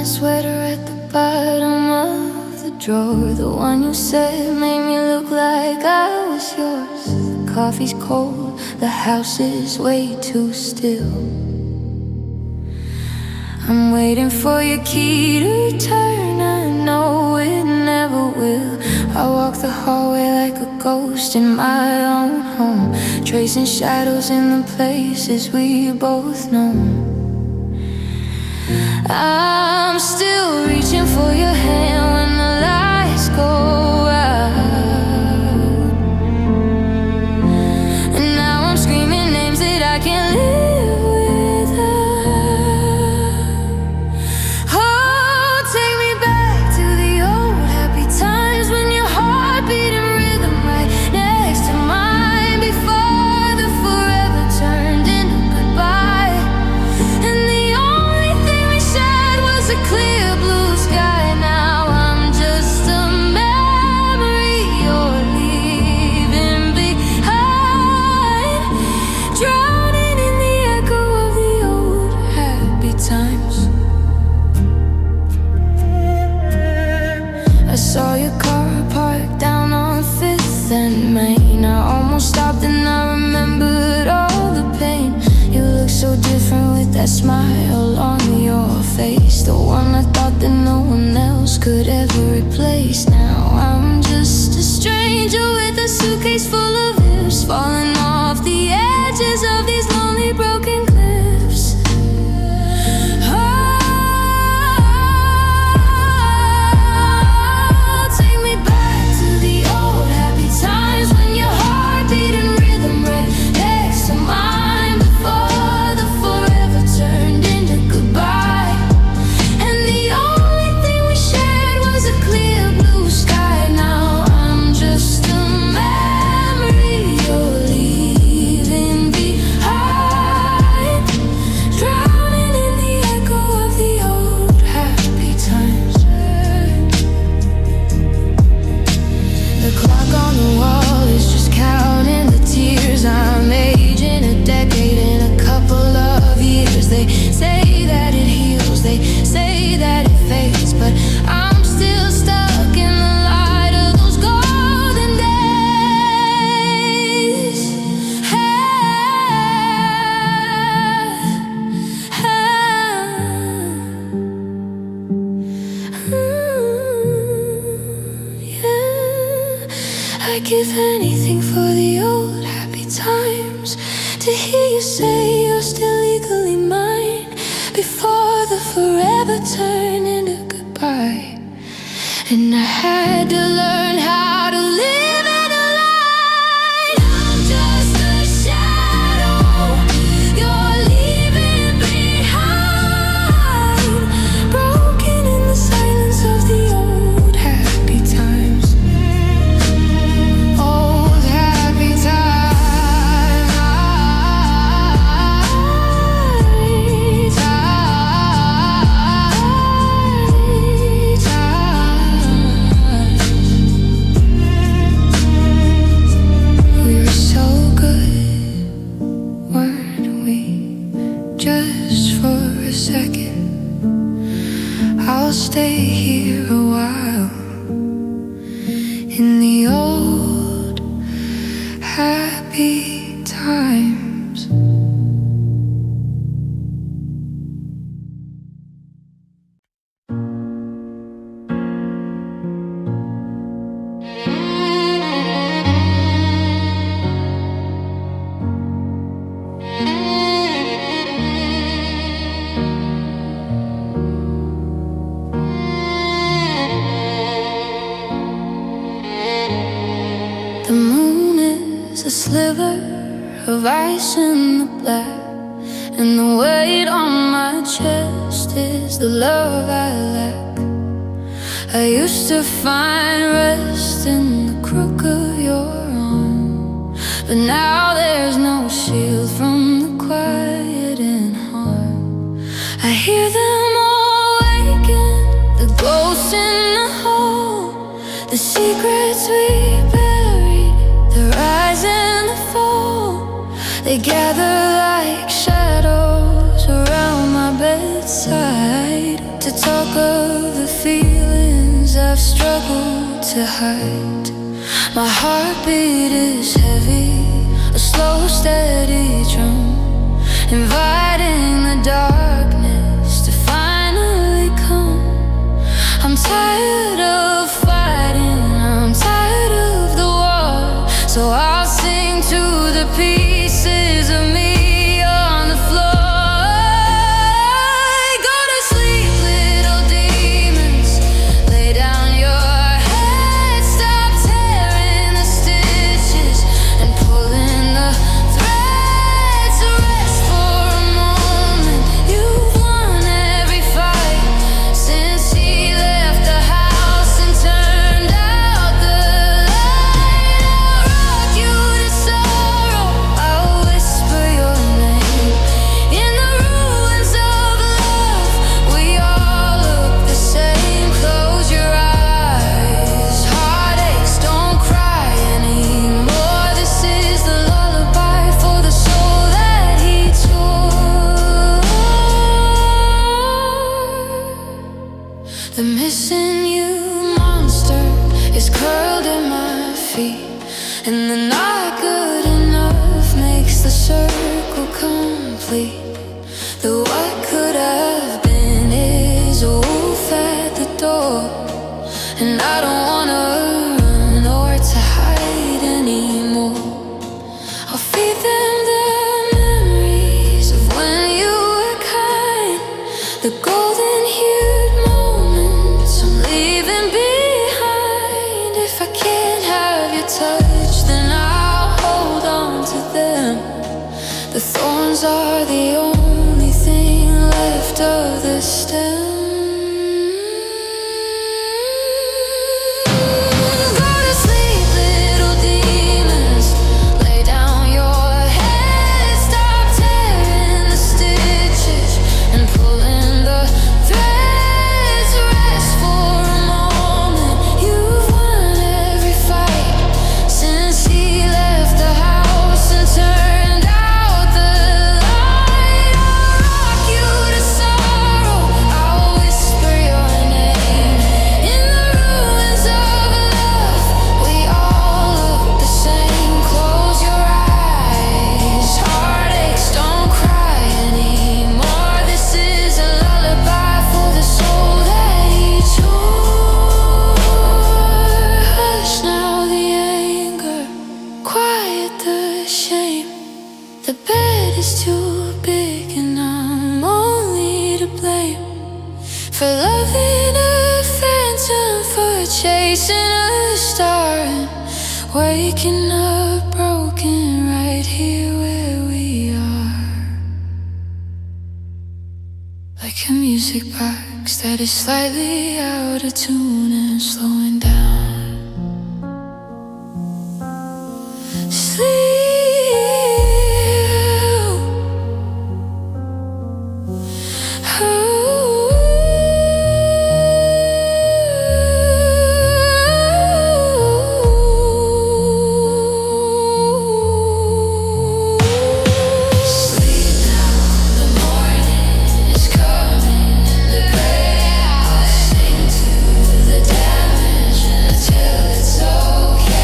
sweater at the bottom of the drawer, the one you said made me look like I was yours. The coffee's cold, the house is way too still. I'm waiting for your key to return, I know it never will. I walk the hallway like a ghost in my own home, tracing shadows in the places we both know. I'm still reaching for your hand when the lights go out, and now I'm screaming names that I can't live without. Oh, take me back to the old happy times when your heart beat in rhythm right next to mine, before the forever turned into goodbye. And the only thing we shared was a clear blue sky. Now I'm just a memory you're leaving behind, drowning in the echo of the old happy times. I saw your car parked down on 5th and Main. I almost stopped and I remembered all the pain. You look so different with that smile on your face, the one I thought that no one else could ever replace. Now I'm just a stranger with a suitcase full of hips, falling off the edges of these lonely broken cliffs. Oh, take me back to the old happy times when your heart beat in rhythm right next to mine, before the forever turned into goodbye. And the only thing we shared was a clear blue sky. Now I'm just a memory you're leaving behind, drowning in the echo of the old happy times. The clock on the wall is just counting the tears. I'm aging a decade in a couple of years. They say that it heals, they say that it fades, but I'm still stuck in the light of those golden days. Yeah, I'd give anything for the old happy times, to hear you say you're still legally mine, before the forever turned into goodbye. And I had to learn how to live in a lie. I'm just a shadow you're leaving behind, broken in the silence of the old happy times. Old happy times. We were so good, weren't we? Just for a second, I'll stay here a while in the old happy times. The moon is a sliver of ice in the black, and the weight on my chest is the love I lack. I used to find rest in the crook of your arm, but now there's no shield from the quiet and harm. I hear them all waking, the ghosts in the hall, the secrets we buried, the rise and the fall. They gather like shadows around my bedside to talk feelings I've struggled to hide. My heartbeat is heavy, a slow, steady drum, inviting the darkness to finally come. I'm tired of fighting, I'm tired of the war, so I'll sing to the pieces of me on the floor. Go to sleep, little demons, lay down your head, stop tearing the stitches and pulling the threads. Rest for a moment, you've won every fight since he left the house and turned out the light. I'll rock you to sorrow, I'll whisper your name in the ruins of love. We all look the same. Close your eyes, heartaches, don't cry anymore. This is the lullaby for the soul that he tore. The missing you monster is curled at my feet, and the not good enough makes the circle complete. The what could have been is a wolf at the door, and I don't wanna run or to hide anymore. I'll feed them the memories of when you were kind, the golden hued moments I'm leaving behind. If I can't have your touch, then I'll hold on to them. The thorns are the only thing left of the stem. Go to sleep, little demons, lay down your head, stop tearing the stitches and pulling the threads. Rest for a moment, you've won every fight since he left the house and turned out the light. I'll rock you to sorrow, I'll whisper your name in the ruins of love. We all look the same. Close your eyes, heartaches, don't cry anymore. This is a lullaby for the soul that he tore. Hush now the anger, quiet the shame. The bed is too big and I'm only to blame for loving a phantom, for chasing a star and waking up broken right here where we are. Like a music box that is slightly out of tune and slowing down. Sleep. Sleep now, the morning is coming in the gray house. Sing to the damage until it's okay.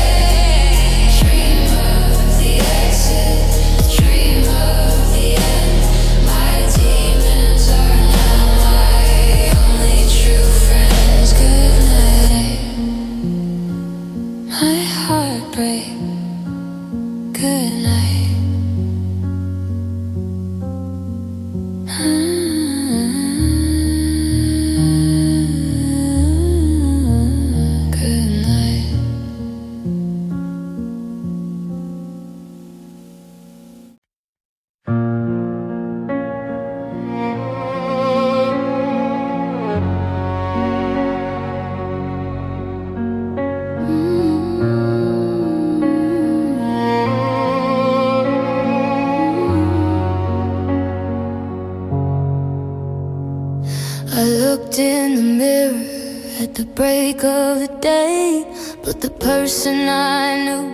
Dream of the exit, dream of the end. My demons are now my only true friends. Good night, my heartbreak. Good night. Good night. I looked in the mirror at the break of the day, but the person I knew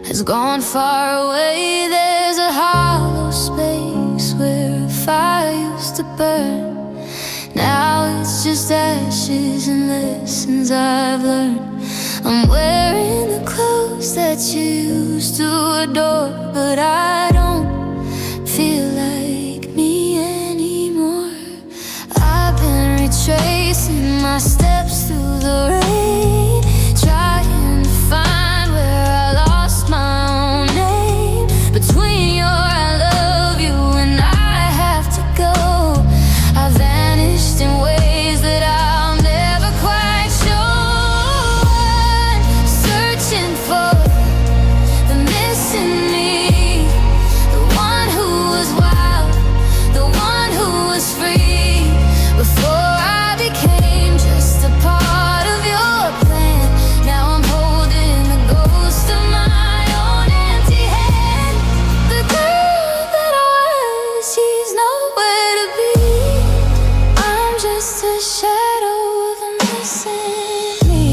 has gone far away. There's a hollow space where a fire used to burn. Now it's just ashes and lessons I've learned. I'm wearing the clothes that you used to adore, but I don't feel like me anymore. I've been retracing my steps through the rain, trying to find where I lost my own name. Between your I love you and I have to go, I vanished in ways that I'll never quite show. I'm searching for the missing me, the one who was wild, the one who was free, before I became just a part of your plan. Now I'm holding the ghost of my own empty hand. The girl that I was, she's nowhere to be. I'm just a shadow of a missing me.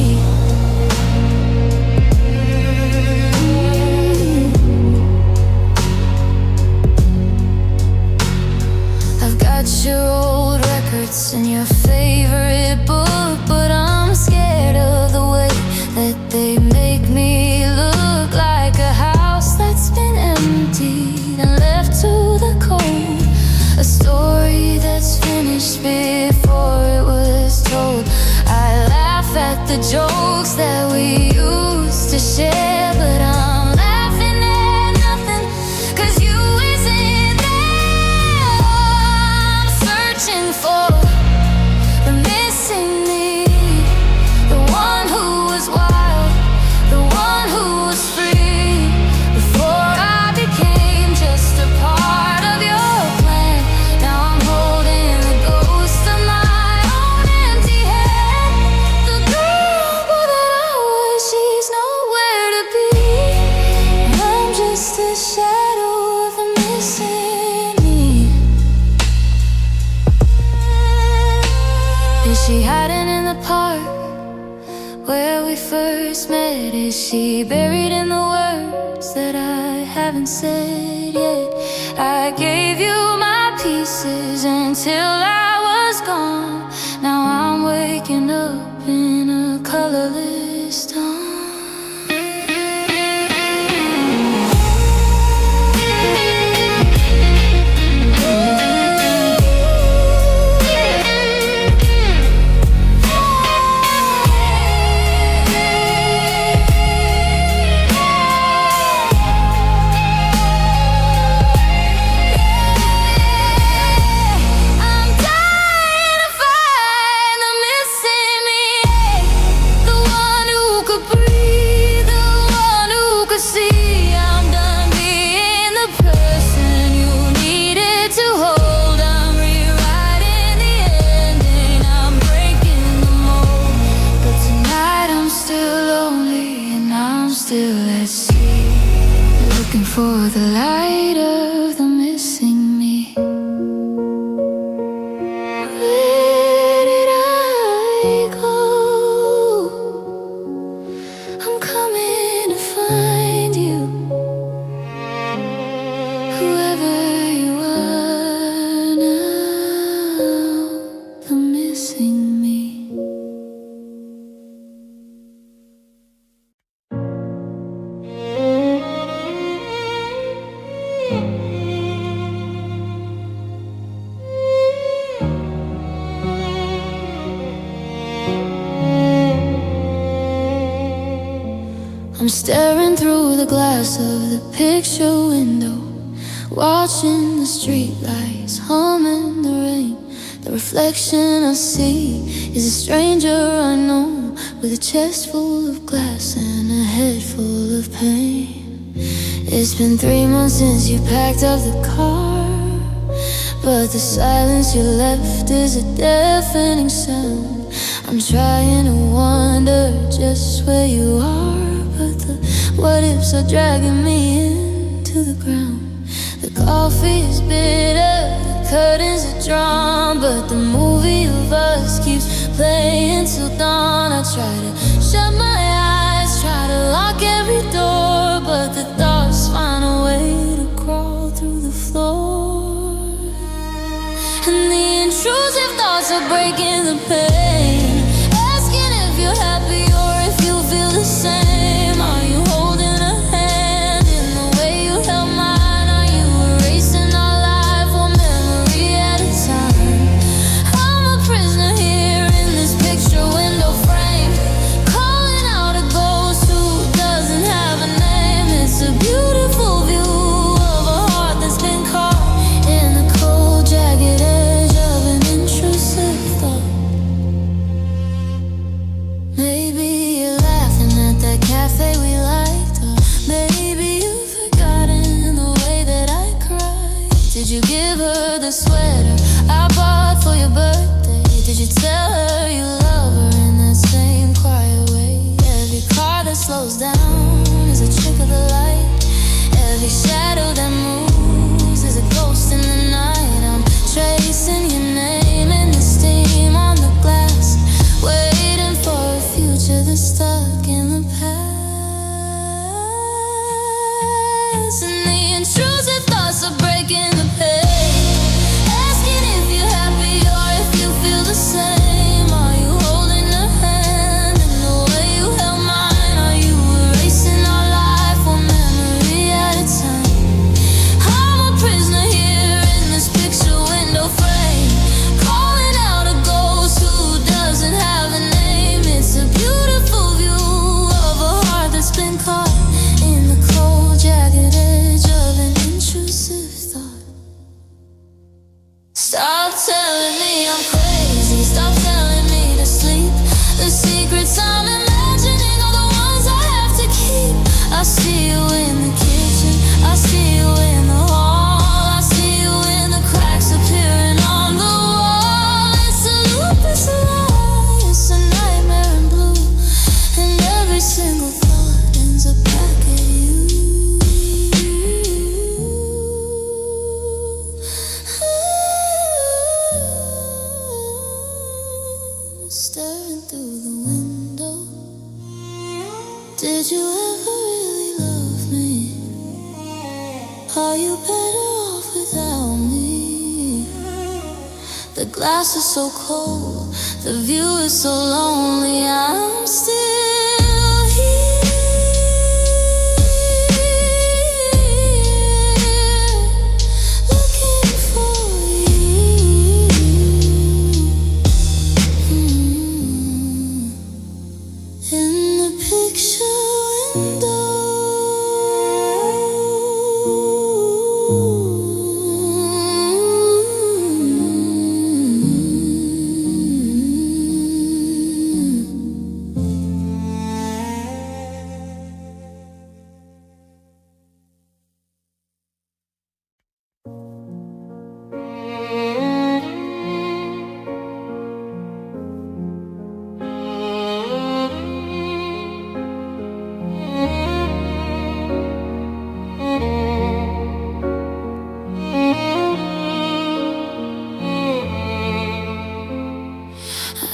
I've got your old records and your favorite book, but I'm scared of the way that they make me look like a house that's been emptied and left to the cold. A story that's finished before it was told. I laugh at the jokes that we used to share, but I'm laughing at nothing, 'cause you isn't there. I'm searching for the missing me, the one who was wild, the one who was free, before I became just a part of your plan. Now I'm holding the ghost of my own empty head. The girl that I was, she's nowhere to be. I'm just a shadow of a missing me. Is she hiding in the park where we first met? Is she buried in the words that I haven't said yet? I gave you my pieces until I was gone. Now I'm waking up in a colorless dawn. I'm dying to find the missing me, the one who could breathe, the one who could see. I'm done being the person you needed to hold. I'm rewriting the ending, I'm breaking the mold. But tonight I'm still lonely and I'm still at sea, looking for the light of the missing me. Where did I go? I'm coming to find you, whoever you are now, the missing me. I'm staring through the glass of the picture window, watching the streetlights humming the rain. The reflection I see is a stranger I know, with a chest full of glass and a head full of pain. It's been 3 months since you packed up the car, but the silence you left is a deafening sound. I'm trying to wonder just where you are, but the what ifs are dragging me into the ground. The coffee is bitter, the curtains are drawn, but the movie of us keeps playing till dawn. I try to shut my eyes, try to lock every door, but the thoughts find a way to crawl through the floor. And the intrusive thoughts thoughts are breaking the pain. Asking if you're happy or if you feel the same. Are you holding a hand in the way you held mine? Are you erasing our life one memory at a time? I'm a prisoner here in this picture window frame, calling out a ghost who doesn't have a name. It's a beautiful view of a heart that's been caught in the cold, jagged edge of an intrusive thought. Maybe you're laughing at that cafe we liked, or maybe you've forgotten the way that I cried. Did you give her the sweater I bought for your birthday? Did you tell her you love her in that same quiet way? Every car that slows down is a trick of the light. Every shadow that moves is a ghost in the night. I'm tracing your name in the steam on the glass, waiting for a future that's stuck in the past. And the intrusive thoughts are breaking the pain. Asking if you're happy or if you feel the same. Are you holding a hand in the way you held mine? Are you erasing our life one memory at a time? I'm a prisoner here in this picture window frame, calling out a ghost who doesn't have a name. It's a beautiful view of a heart that's been caught in the cold, jagged edge of an intrusive thought. Stop telling me I'm crazy, stop telling me to sleep. The secrets I'm imagining are the ones I have to keep. I see you in the kitchen, I see you in the hall, I see you in the cracks appearing on the wall. It's a loop, it's a lie, it's a nightmare in blue, and every single thought ends up back at you. Staring through the window. Did you ever really love me? Are you better off without me? The glass is so cold, the view is so lonely. I'm still here, looking for you. In the picture window.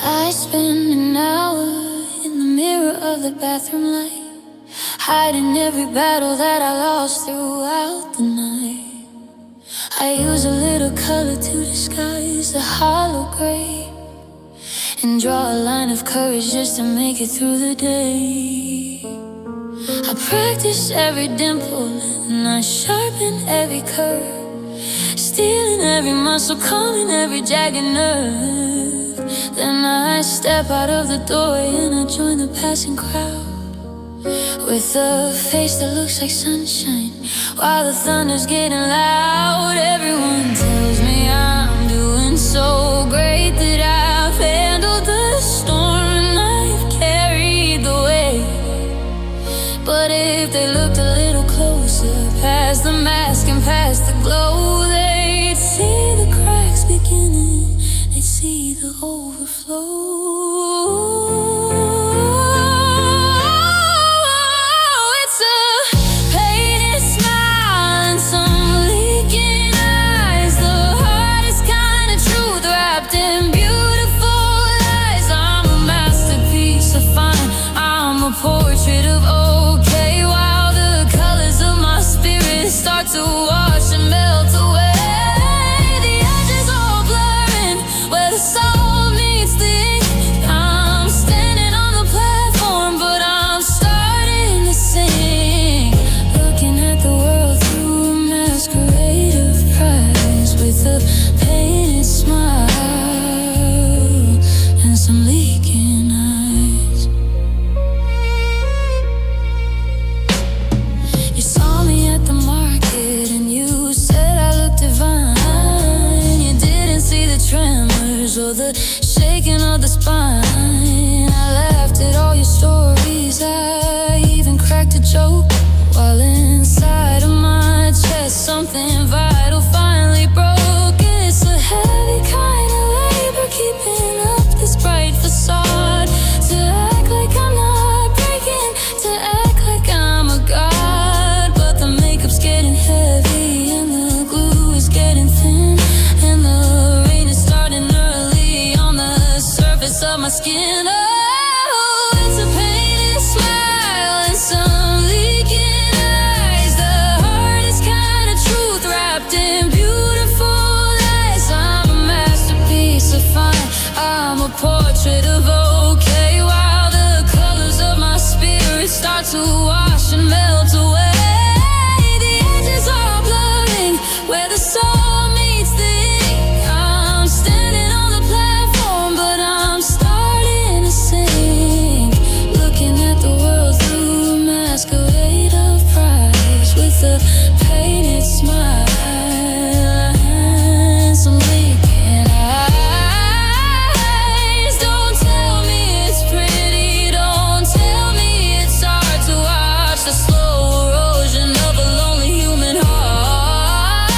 I spend an hour in the mirror of the bathroom light, hiding every battle that I lost throughout the night. I use a little color to disguise the hollow gray, and draw a line of courage just to make it through the day. I practice every dimple and I sharpen every curve, stealing every muscle, calming every jagged nerve. Then I step out of the doorway and I join the passing crowd, with a face that looks like sunshine while the thunder's getting loud. Everyone tells me I'm doing so great, that I've handled the storm and I've carried the weight. But if they looked a little closer, past the mask and past the glow, they'd see the cracks beginning, they'd see the overflow. It's a painted smile and some leaking eyes, the hardest kind of truth wrapped in beautiful lies. I'm a masterpiece of fine, I'm a portrait of okay, while the colors of my spirit start to wash and melt away. The edges all blurring where the soul some leaking eyes. You saw me at the market and you said I looked divine. You didn't see the tremors or the shaking of the spine. I laughed at all your stories, I even cracked a joke, while inside of my chest something vital finally broke. It's a heavy kind of labor keeping up this bright facade, to act like I'm not breaking, to act like I'm a god. But the makeup's getting heavy and the glue is getting thin, and the rain is starting early on the surface of my skin. Oh, it's a painted smile and some leaking eyes. The hardest kind of truth wrapped in beautiful lies. I'm a masterpiece of fine, I'm a portrait of okay, while the colors of my spirit start to wash and melt away. The edges are blurring where the soul meets the ink. I'm standing on the platform, but I'm starting to sink, looking at the world through a masquerade of price, with a painted smile and some leaking eyes. Don't tell me it's pretty, don't tell me it's hard to watch the slow erosion of a lonely human heart.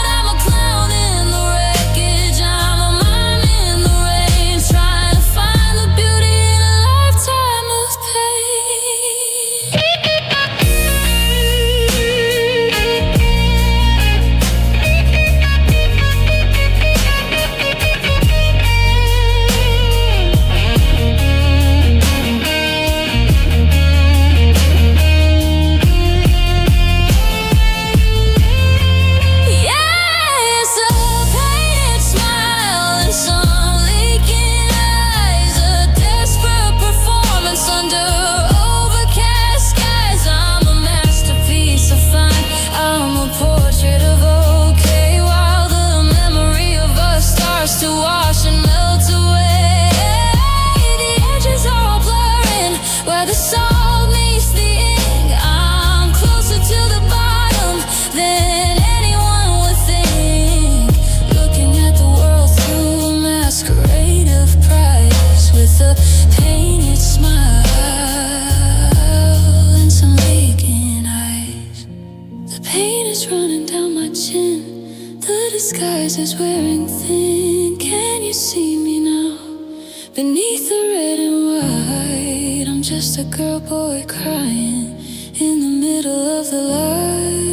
I'm a clown in the wreckage, I'm a mime in the rain, trying to find the beauty in a lifetime of pain. Yeah, it's a painted smile and some leaking eyes, a desperate performance under overcast skies. I'm a masterpiece of fine, I'm a portrait of okay, while the memory of us starts to wash and melt away. The edges are all blurring where the salt meets the ink. I'm closer to the bottom than anyone would think, looking at the world through a masquerade of price, with a painted smile and some leaking eyes. The pain is running down my chin, the disguise is wearing thin. Can you see me now? Beneath the red and white, I'm just a girl boy crying in the middle of the light.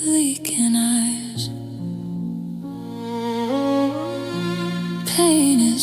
Leaking eyes, painted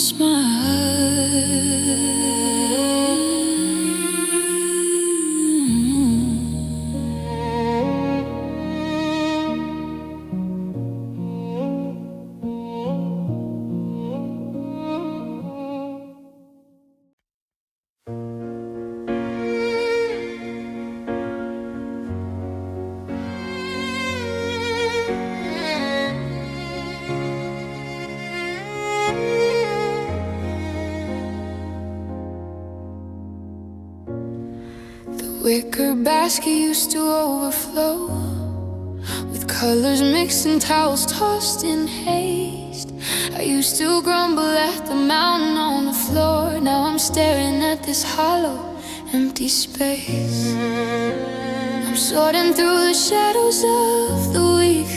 wicker basket used to overflow with colors mixed and towels tossed in haste. I used to grumble at the mountain on the floor. Now I'm staring at this hollow, empty space. I'm sorting through the shadows of the week,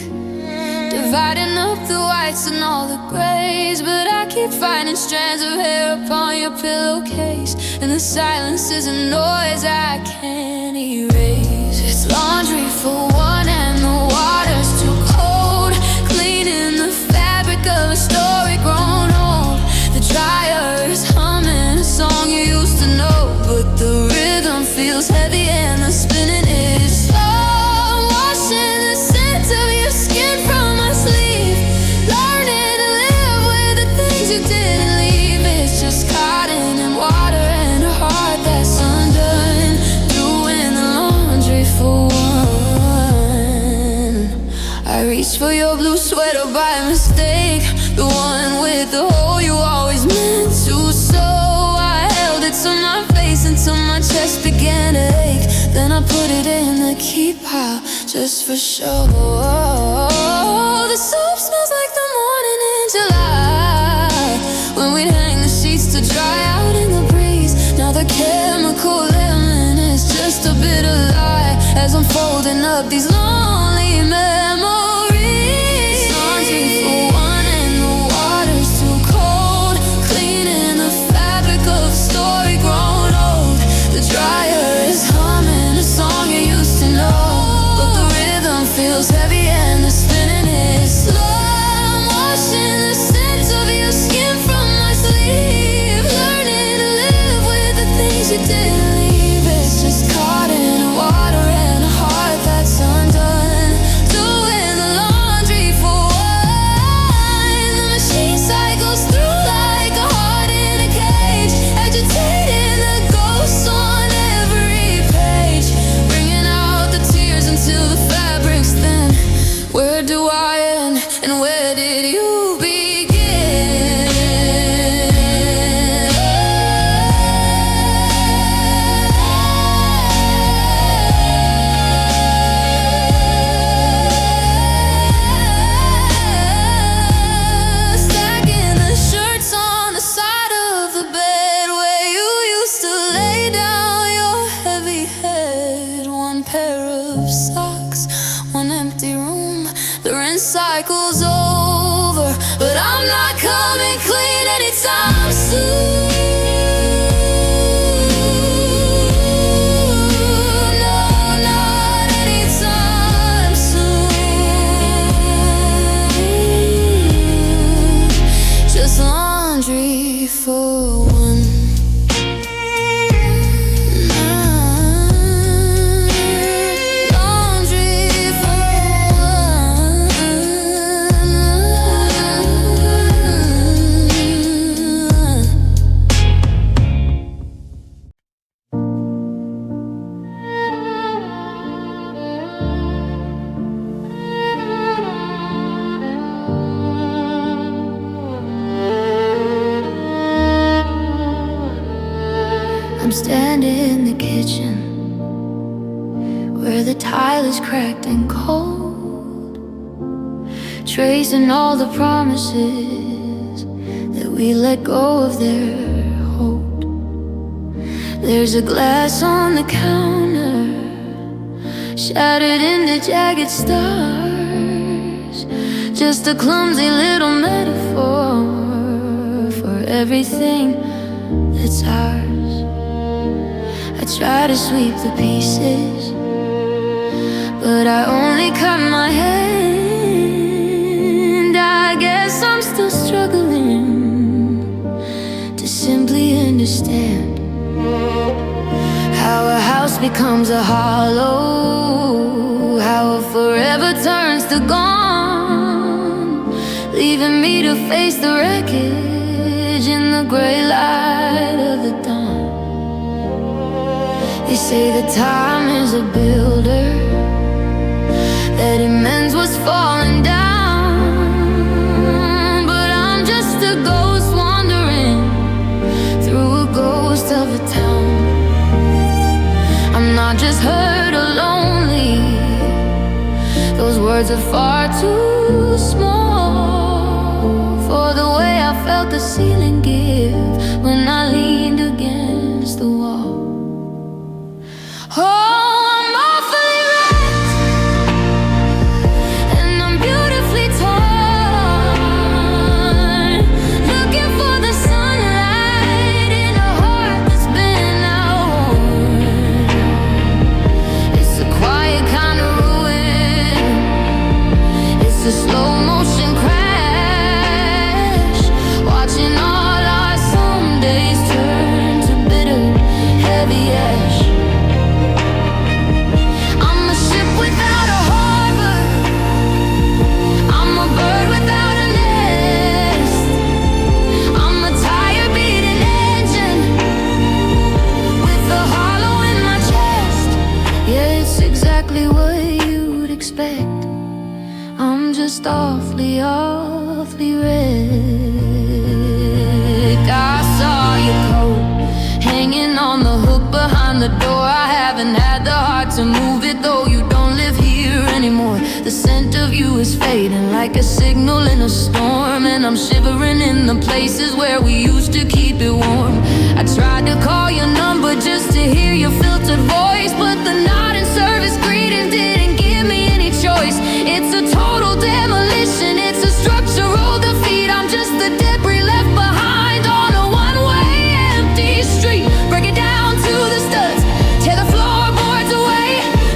dividing up the whites and all the grays. But I keep finding strands of hair upon your pillowcase, and the silence is a noise I can't erase. It's laundry for one and the water's too cold, cleaning the fabric of a story grown old. The dryer is humming a song you used to know, but the rhythm feels heavy and the spinning is slow. I'm washing the scent of your skin from my sleeve, learning to live with the things you didn't leave. It's just cotton and water and a heart that's undone, doing the laundry for one. I reached for your blue sweater by mistake, the one with the began to ache. Then I put it in the keep pile, just for show. The soap smells like the morning in July, when we'd hang the sheets to dry out in the breeze. Now the chemical lemon is just a bitter lie, as I'm folding up these lonely memories. Laundry for one and the water's too cold, cleaning the fabric of a story grown old. The dryer is humming a song you used to know, but the rhythm feels heavy and the spinning is slow. I'm washing the scent of your skin from my sleeve, learning to live with the things you didn't leave. It's just caught in the water and a heart that's undone, doing the laundry for one. The machine cycles through like a heart in a cage, agitating the ghosts on every page, bringing out the tears until the fabric's thin. Where do I end and where did you begin? Stacking the shirts on the side of the bed, where you used to lay down your heavy head. One pair of socks, one empty room. The rinse cycle's over, but I'm not coming clean anytime soon. No, not anytime soon. Just laundry for one. I'm standing in the kitchen, where the tile is cracked and cold, tracing all the promises that we let go of their hold. There's a glass on the counter, shattered into jagged stars, just a clumsy little metaphor for everything that's ours. I try to sweep the pieces, but I only cut my hand. I guess I'm still struggling to simply understand how a house becomes a hollow, how a forever turns to gone, leaving me to face the wreckage in the gray light of the dawn. They say that time is a builder, that it mends what's falling down, but I'm just a ghost wandering through a ghost of a town. I'm not just hurt or lonely, those words are far too small for the way I felt the ceiling give when I leaned against the wall. Oh, I'm awfully wrecked, and I'm beautifully torn, looking for the sunlight in a heart that's been outworn. It's a quiet kind of ruin, it's a slow motion crash, watching all our somedays the door. I haven't had the heart to move it, though you don't live here anymore. The scent of you is fading like a signal in a storm, and I'm shivering in the places where we used to keep it warm. I tried to call your number just to hear your filtered voice, but the not in service greeting didn't give me any choice. It's a total demolition, it's a structural defeat. I'm just the debris left behind on a one-way empty street. Break it down to the studs, tear the floorboards away.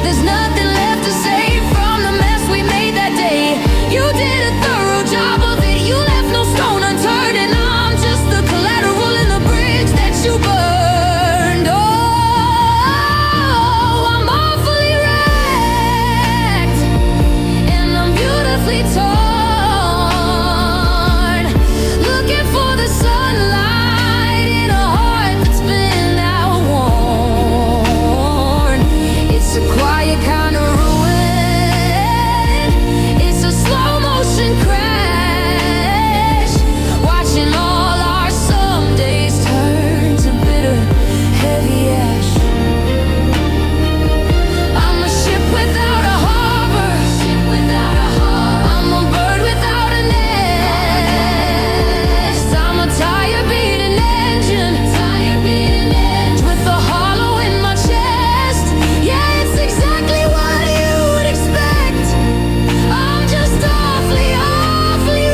There's nothing left to say from the mess we made that day. You did a thorough job of it, you left no stone unturned, and I'm just the collateral in the bridge that you burned. Oh, I'm awfully wrecked, and I'm beautifully torn, looking for the sunlight in a heart that's been outworn. It's a quiet kind of ruin, it's a slow motion crash, watching all our some days turn to bitter, heavy ash. I'm a ship without a harbor, I'm a bird without a nest. I'm a tire beating engine, with a hollow in my chest. Yeah, it's exactly what you would expect. I'm just awfully, awfully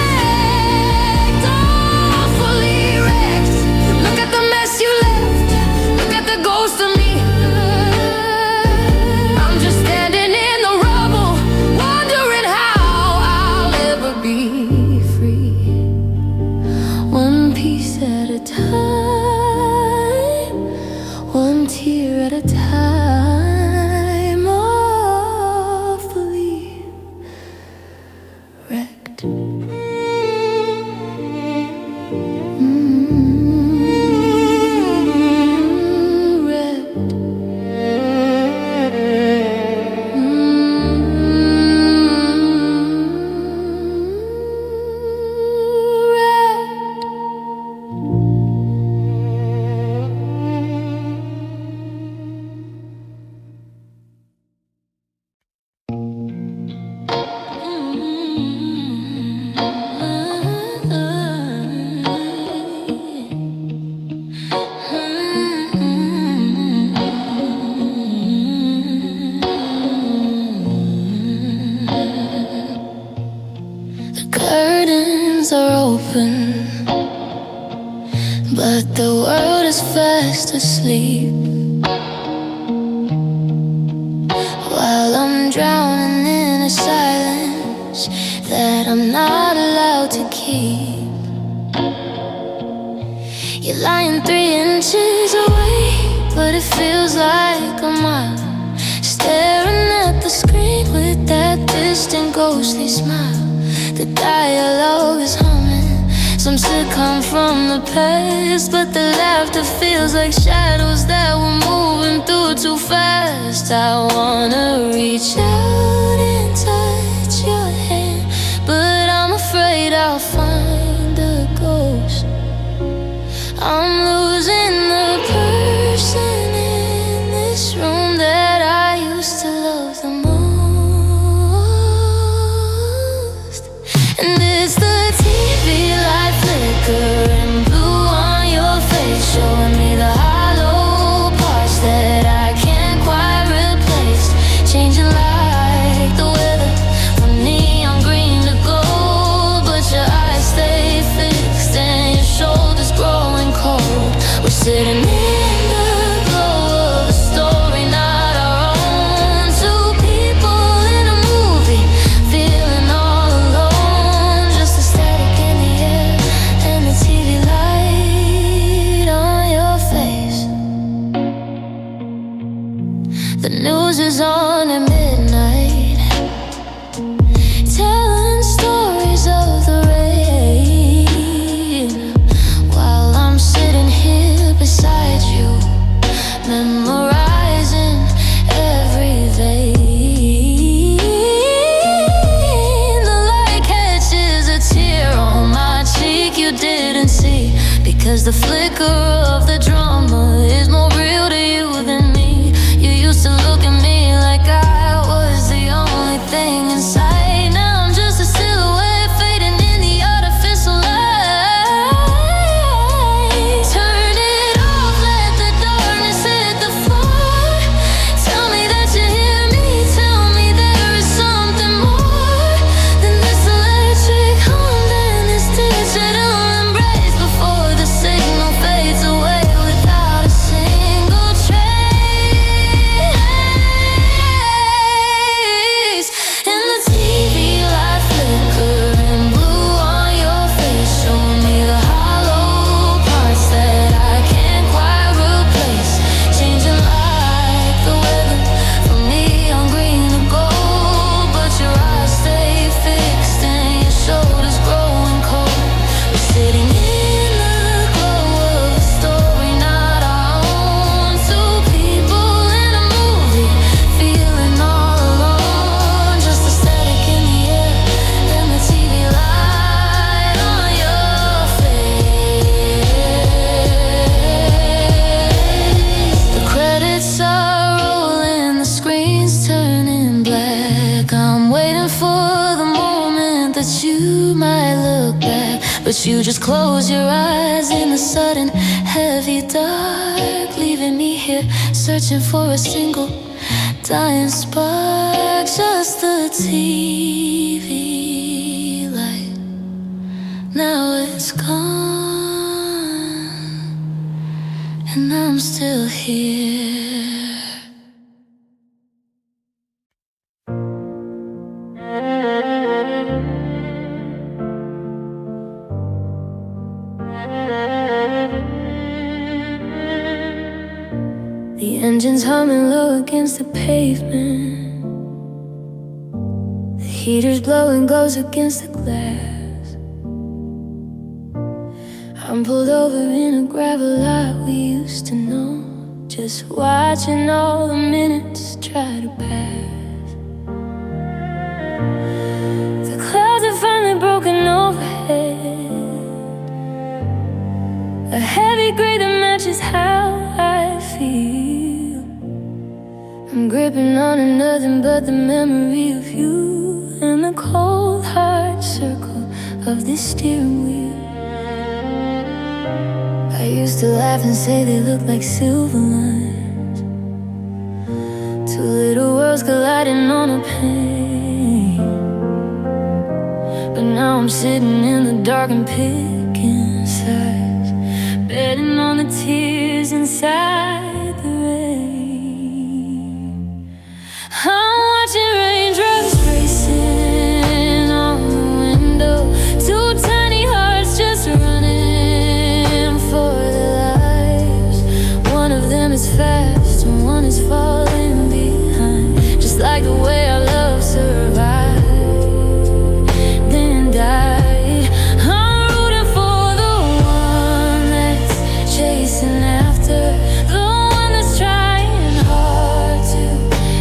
wrecked, awfully wrecked. Look at the mess you left, look at the ghost of me. I'm just standing in the rubble, wondering how I'll ever be free. One piece at a time, one tear at a time, awfully wrecked. Wrecked. The curtains are open, but the world is fast asleep. While I'm drowning in a silence that I'm not allowed to keep. You're lying 3 inches away, but it feels like a mile. Staring at the screen with that distant ghostly smile. The dialogue is humming, some sitcom from the past, but the laughter feels like shadows that we're moving through too fast. I wanna reach out and touch your hand, but I'm afraid I'll find a ghost. I'm losing the person in this room that I used to love the most. And it's the TV light flickering blue on your face, showing me the hollow parts that I can't quite replace. Changing like the weather from neon green to gold, but your eyes stay fixed and your shoulders growing cold. We're sitting in the glow of a story not our own. Two people in a movie, feeling all alone. Just the static in the air and the TV light on your face. The news is on at midnight, telling stories of the rain, while I'm sitting here beside you, memorizing every vein. The light catches a tear on my cheek you didn't see, because the flicker of the drama is more real might look back, but you just close your eyes in the sudden heavy dark, leaving me here searching for a single dying spark. Just the TV light, now it's gone, and I'm still here. The engine's humming low against the pavement. The heater's blowing, goes against the glass. I'm pulled over in a gravel lot we used to know, just watching all the minutes try to pass. The clouds are finally broken overhead, a heavy gray that matches how I feel. I'm gripping on to nothing but the memory of you and the cold hard circle of this steering wheel. I used to laugh and say they look like silver lines, two little worlds colliding on a pane. But now I'm sitting in the dark and picking sides, betting on the tears inside the rain. I'm watching raindrops racing on the window, two tiny hearts just running for their lives. One of them is fast and one is falling behind, just like the way our love survived, then died. I'm rooting for the one that's chasing after, the one that's trying hard to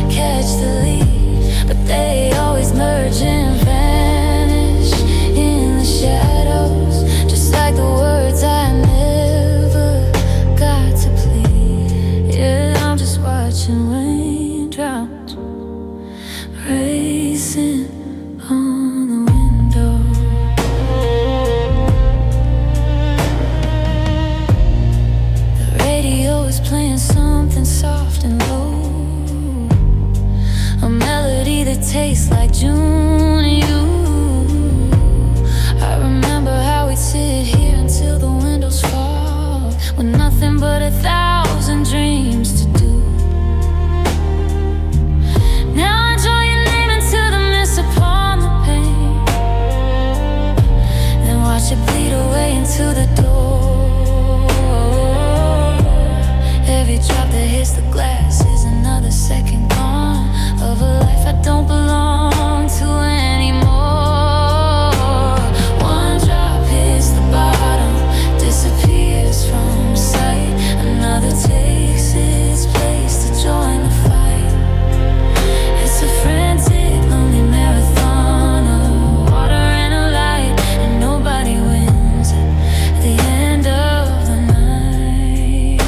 catch the lead, but they always merge and vanish in the shadows, just like the words I never got to plead. Yeah, I'm just watching raindrops racing on the window. The radio is playing something soft and low, a melody that tastes like June and you. I remember how we'd sit here until the windows fall, with nothing but 1,000 dreams to do. Now I draw your name into the mist upon the pain, then watch it bleed away into the door. Every drop that hits the glass is another second gone of a life I don't belong to anymore. One drop hits the bottom, disappears from sight. Another takes its place to join the fight. It's a frantic, lonely marathon of water and a light, and nobody wins at the end of the night.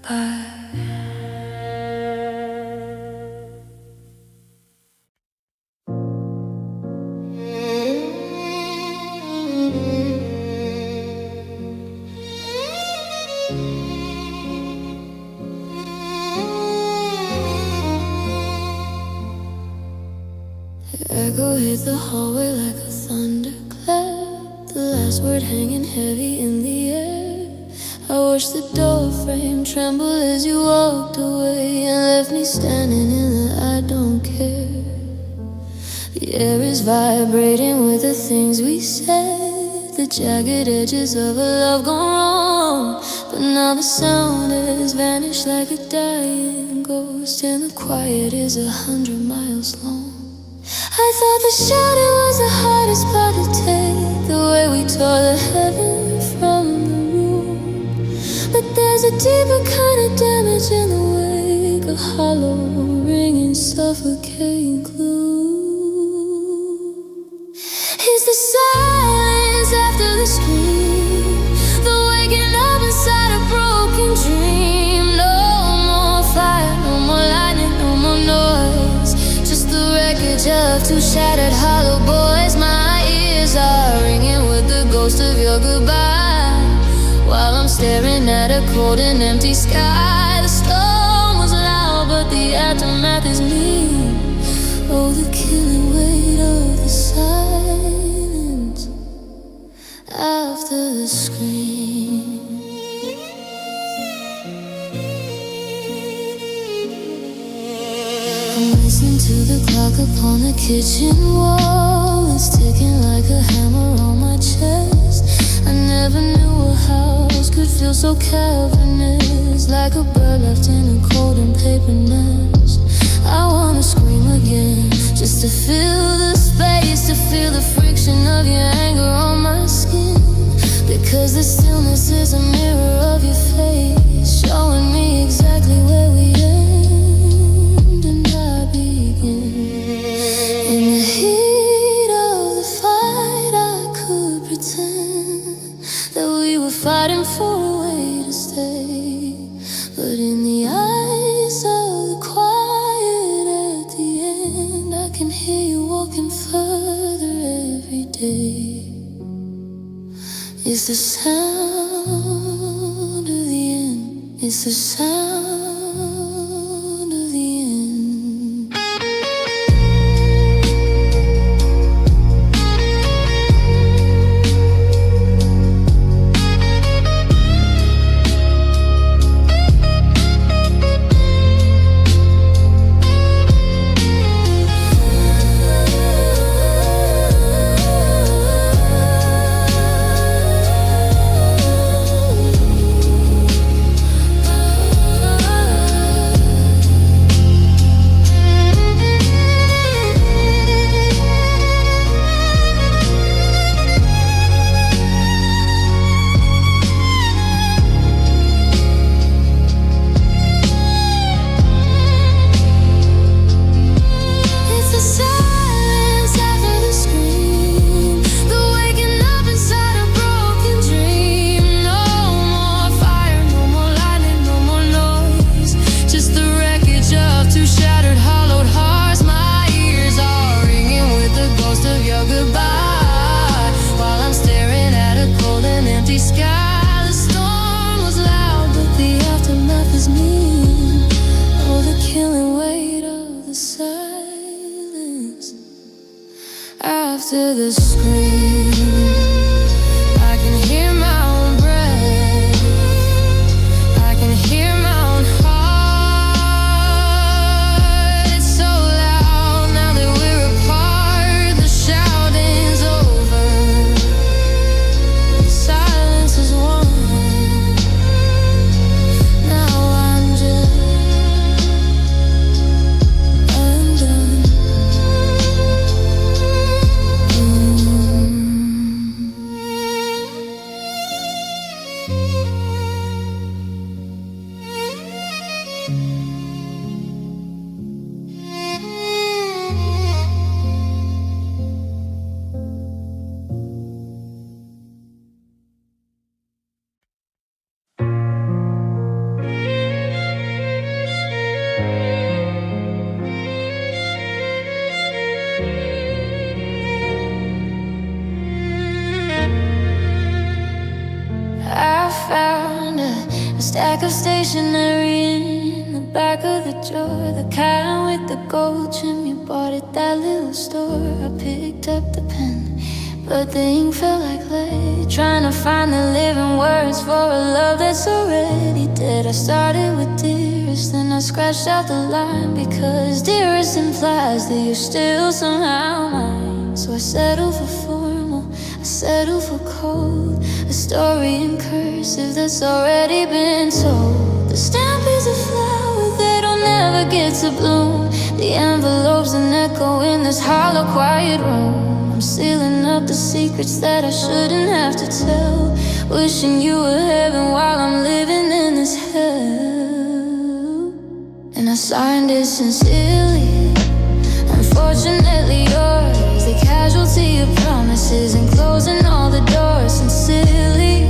goodbye. Echo hit the hallway like a thunderclap, the last word hanging heavy in the air. I watched the door frame tremble as you walked away and left me standing in the I don't care. The air is vibrating with the things we said, the jagged edges of a love gone wrong. But now the sound has vanished like a dying ghost, and the quiet is 100 miles long. I thought the shouting was the hardest part to take, the way we tore the heaven from the room. But there's a deeper kind of damage in the wake, a hollow, ringing, suffocating gloom. It's the silence after the scream, the waking up inside a broken dream. No more fire, no more lightning, no more noise, just the wreckage of two shattered hollow boys. My ears are ringing with the ghost of your goodbye, while I'm staring at a cold and empty sky. The storm was loud, but the aftermath is me. Oh, the killing weight of the silence after the scream. I'm listening to the clock upon the kitchen wall. It's ticking like a hammer on my chest. I never knew a house could feel so cavernous, like a bird left in a cold and paper nest. I wanna scream again, just to feel the space, to feel the friction of your anger on my skin. Because the stillness is a mirror of your face, showing me exactly where we end and I begin. In the heat of the fight, I could pretend that we were fighting for a way to stay. But in the eyes of the quiet at the end, I can hear you walking further every day. It's the sound of the end. It's the sound of the end. After the scream, I can hear my own breath, I can hear my own heart. It's so loud now that we're apart. The shouting's over, the silence is won. Now I'm just undone. stack of stationery in the back of the drawer, the kind with the gold trim you bought at that little store. I picked up the pen, but the ink felt like lead, trying to find the living words for a love that's already dead. I started with dearest, then I scratched out the line, because dearest implies that you're still somehow mine. So I settled for formal, I settled for cold, a story in cursive that's already been told. The stamp is a flower that'll never get to bloom, the envelope's an echo in this hollow, quiet room. I'm sealing up the secrets that I shouldn't have to tell, wishing you were heaven while I'm living in this hell. And I signed it sincerely, unfortunately yours, the casualty of promises and closing all the doors sincerely,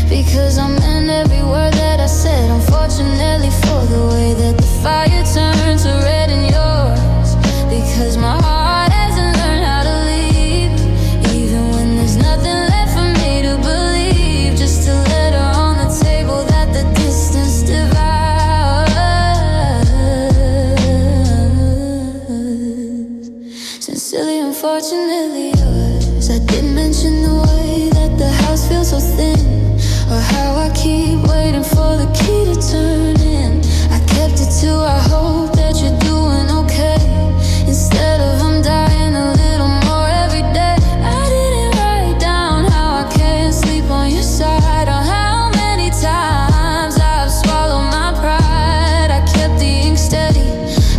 because I meant every word that I said. Unfortunately for the way that the fire turned to red in yours, because my heart hasn't learned how to leave, even when there's nothing left for me to believe. Just a letter on the table that the distance devours. Sincerely, unfortunately yours. I didn't mention the way that the house feels so thin, or how I keep waiting for the key to turn in. I kept it to I hope that you're doing okay, instead of I'm dying a little more every day. I didn't write down how I can't sleep on your side, or how many times I've swallowed my pride. I kept the ink steady,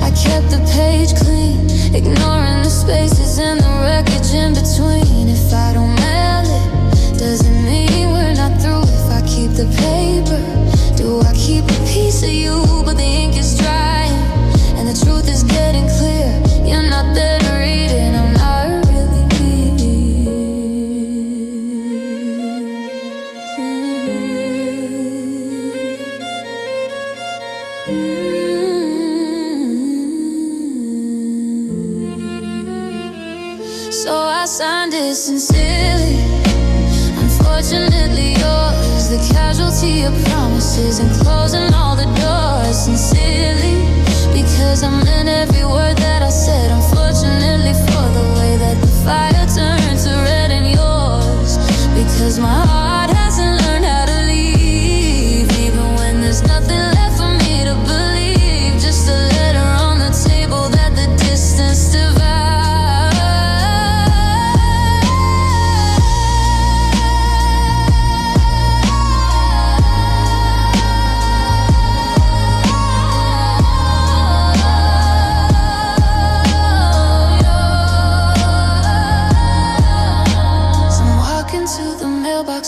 I kept the page clean, ignoring the spaces and the wreckage in between. If I don't mail it, doesn't mean we're not through. If I keep the paper, do I keep a piece of you? But the ink is drying, and the truth is getting clear. You're not there to read it, I'm not really me. So I signed it sincerely, unfortunately yours, the casualty of promises and closing all the doors sincerely, because I meant every word that I said. Unfortunately for the way that the fire turned to red in yours, because my heart hasn't learned how to leave, even when there's nothing left for me to believe. Just a letter on the table that the distance divides.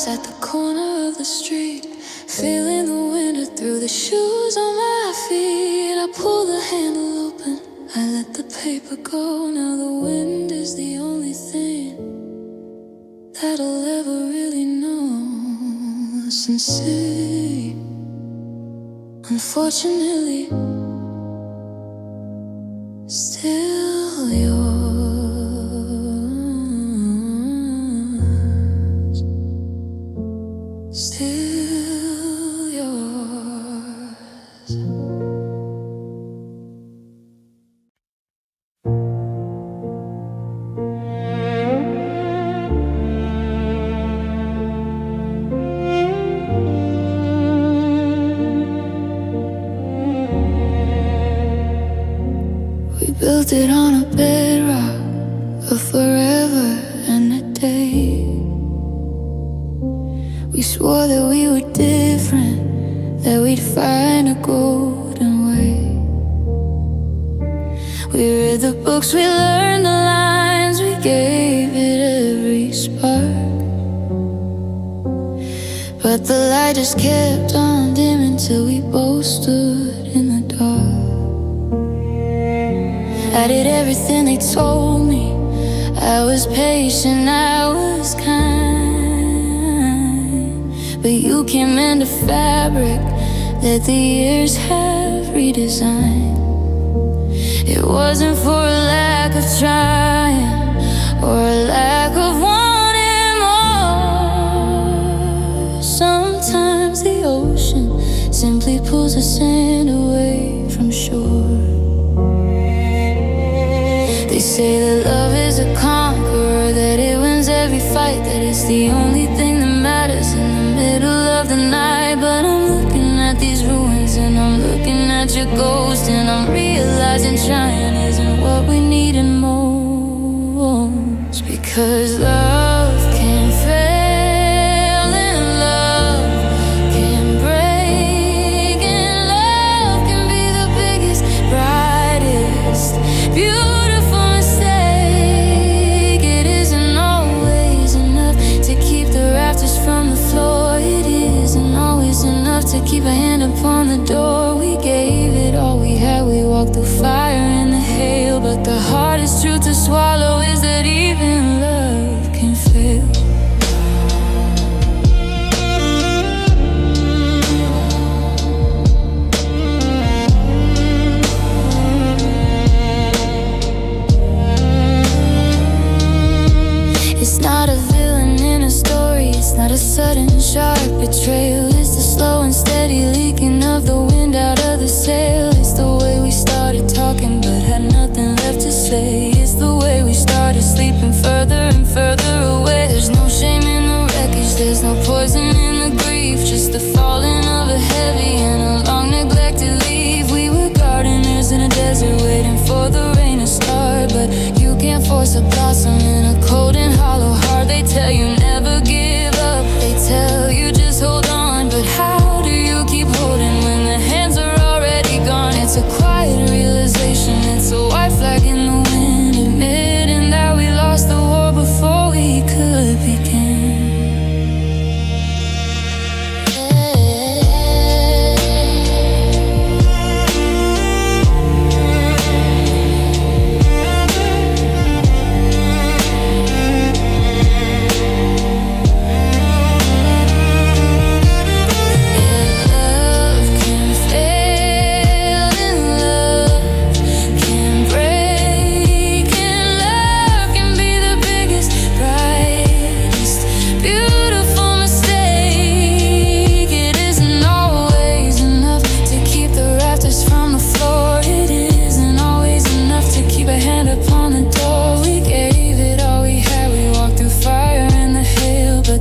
At the corner of the street, feeling the winter through the shoes on my feet. I pull the handle open, I let the paper go. Now the wind is the only thing that I'll ever really know. Sincere, unfortunately, still yours. Still yours. We built it on a bedrock of forever and a day. We swore that we were different, that we'd find a golden way. We read the books, we learned the lines, we gave it every spark. But the light just kept on dimming till we both stood in the dark. I did everything they told me, I was patient, I was kind. But you came into fabric that the years have redesigned. It wasn't for a lack of trying, or a lack of wanting more. Sometimes the ocean simply the only thing that matters in the middle of the night. But I'm looking at these ruins and I'm looking at your ghost, and I'm realizing trying isn't what we need most. Because love can fail and love can break, and love can be the biggest, brightest, beautiful mistake. It isn't always enough to keep the rafters from the floor. It isn't always enough to keep a hand upon the door. We gave it all we had, we walked through fire and the hail. But the hardest truth to swallow is that even love can fail. It's not a villain in a story, it's not a sudden sharp betrayal. It's the slow and steady leaking of the wind out of the sail. It's the way we started talking but had nothing left to say. It's the way we started sleeping further and further away. There's no shame in the wreckage, there's no poison in the grief, just the falling of a heavy and a long neglected leaf. We were gardeners in a desert waiting for the rain to start. But you can't force a blossom in a cold and hollow heart. They tell you never give up, they tell you just hold on. But how do you keep holding when the hands are already gone? It's a quiet realization, it's a white flag in the wind, admitting that we lost the war before we could begin.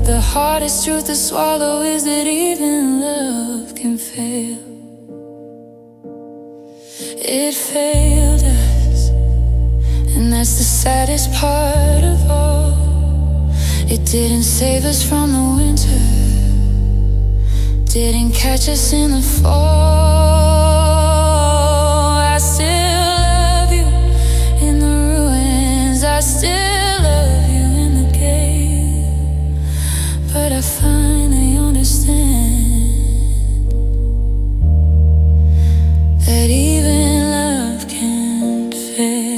The hardest truth to swallow is that even love can fail. It failed us, and that's the saddest part of all. It didn't save us from the winter, didn't catch us in the fall. I still love you in the ruins, I still love you in the gale. But I finally understand that even love can fail.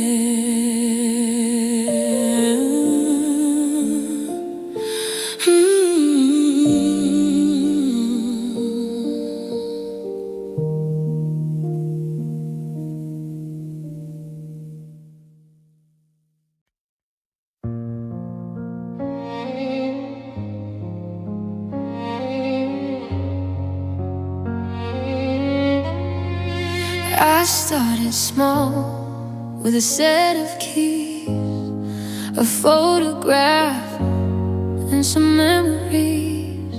I started small with a set of keys, a photograph and some memories.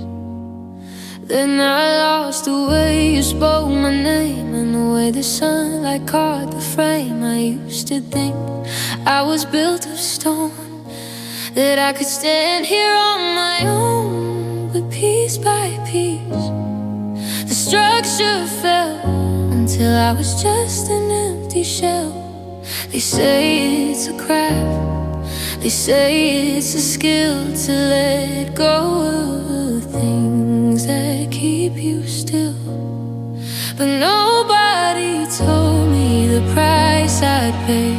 Then I lost the way you spoke my name and the way the sunlight caught the frame. I used to think I was built of stone, that I could stand here on my own. But piece by piece the structure fell until I was just an empty shell. They say it's a craft, they say it's a skill to let go of things that keep you still. But nobody told me the price I'd pay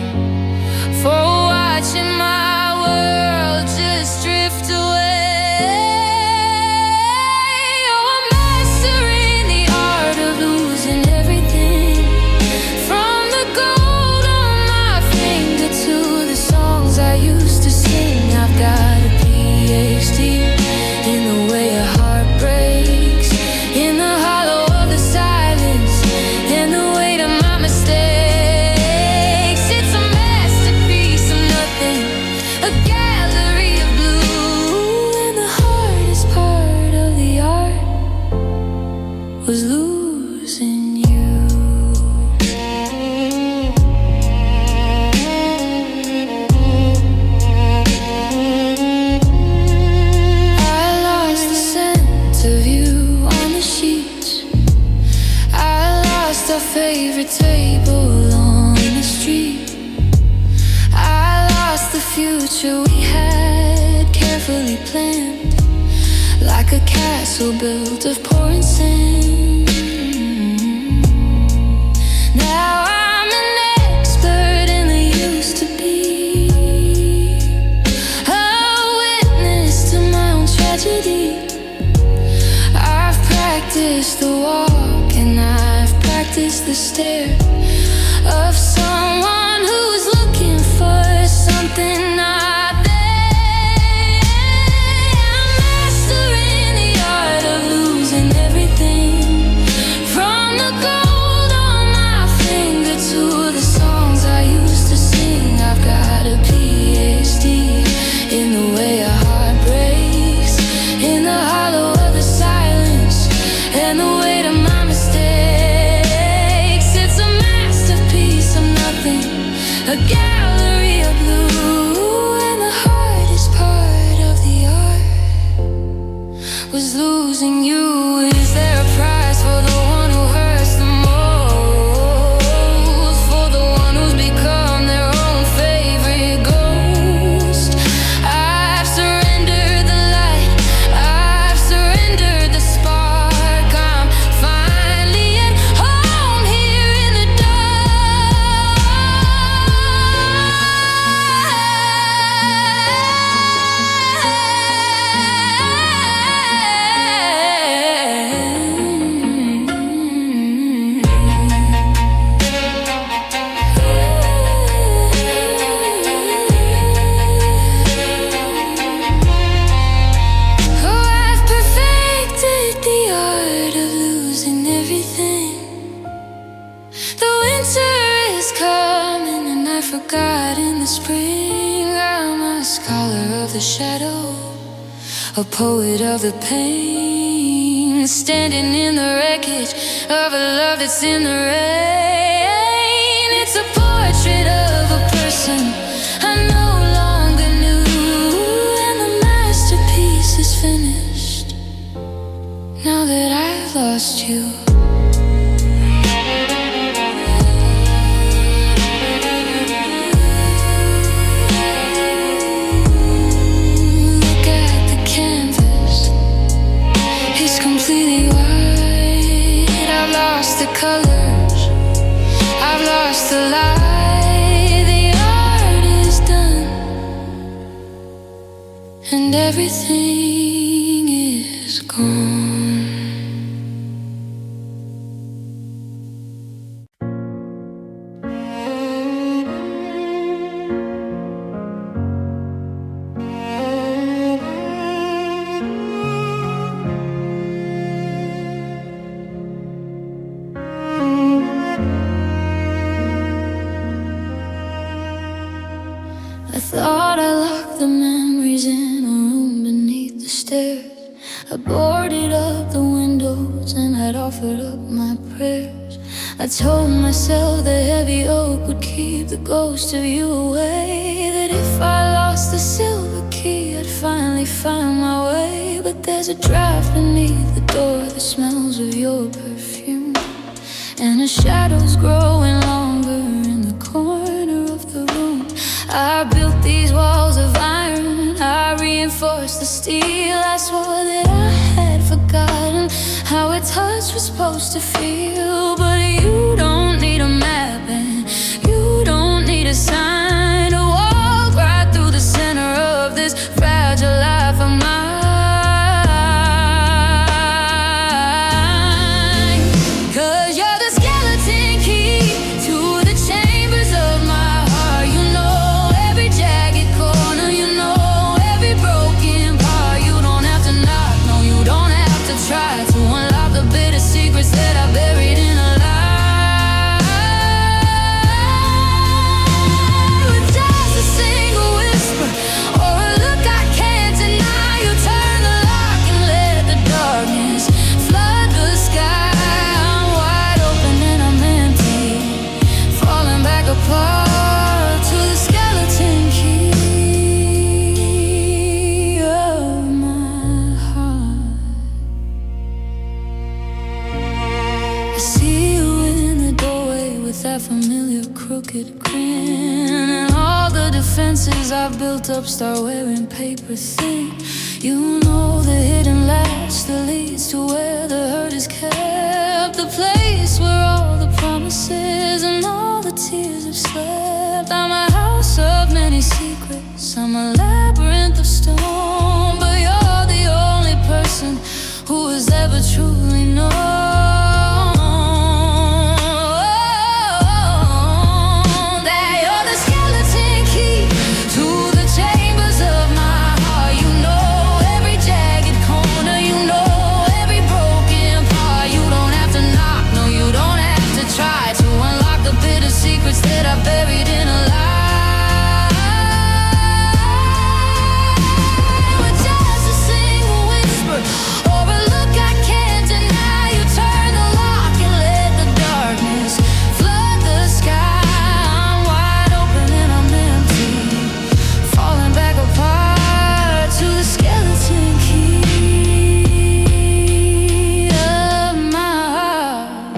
for watching my world just drift away. Got a PhD in the way a heart breaks, in the hollow of the silence, and the weight of my mistakes. It's a masterpiece, castle built of pouring sand. Now I'm an expert in the used to be, a witness to my own tragedy. I've practiced the walk and I've practiced the stare of someone who's looking for something not there. I'm mastering the art of losing everything, from the gold on my finger to the songs I used to sing. I've got a PhD in the way a heart breaks, in the hollow of the silence and the weight of my mistakes. It's a masterpiece of nothing, a gallery of blue, and the hardest part of the art was losing you. Is there a prize for the one who hurts the most, for the one who's become their own favorite ghost? I've surrendered the light, I've surrendered the spark. I'm finally at home here in the I've perfected the art of losing everything. The winter is coming and I've forgotten the spring. I'm a scholar of the shadow, a poet of the pain, standing in the wreckage of a love that's in the rain. It's a portrait of a person I no longer knew, and the masterpiece is finished now that I've lost you. Look at the canvas, it's completely white. I've lost the colors, I've lost the light. The art is done and everything is gone. I thought I locked the memories in a room beneath the stairs. I boarded up the windows and I'd offered up my prayers. I told myself the heavy oak would keep the ghost of you away, that if I lost the silver key I'd finally find my way. But there's a draft beneath the door that smells of your perfume, and the shadows growing longer in the corner of the room. I built these walls of iron, I reinforced the steel. I swore that I had forgotten how a touch was supposed to feel. But you don't need a map and you don't need a sign to walk right through the center of this fragile life of mine. 'Cause you're the skeleton key to the chambers of my heart. You know every jagged corner, you know every broken part. You don't have to knock, no, you don't have to try to unlock the bitter secrets that I buried in a lie. built up start wearing paper thin. You know the hidden latch that leads to where the hurt is kept, the place where all the promises and all the tears have slept. I'm a house of many secrets, I'm a labyrinth of stone, but you're the only person who has ever truly known. That I buried in a lie, with just a single whisper or a look I can't deny. You turn the lock and let the darkness flood the sky. I'm wide open and I'm empty, falling back apart to the skeleton key of my heart.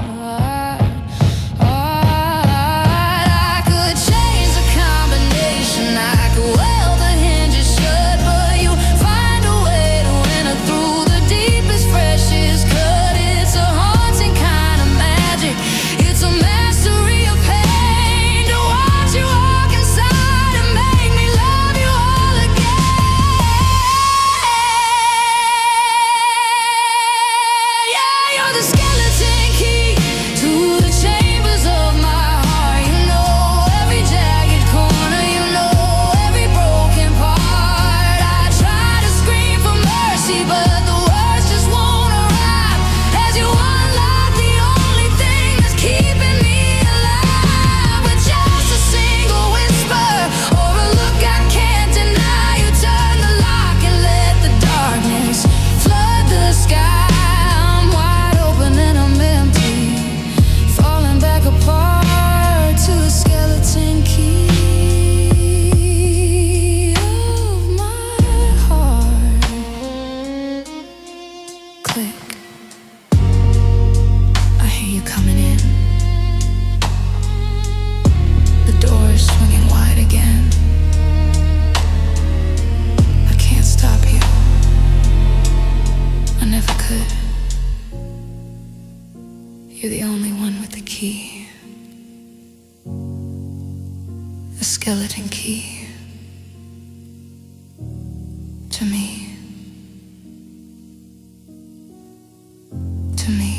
You're the only one with the key, the skeleton key to me, to me.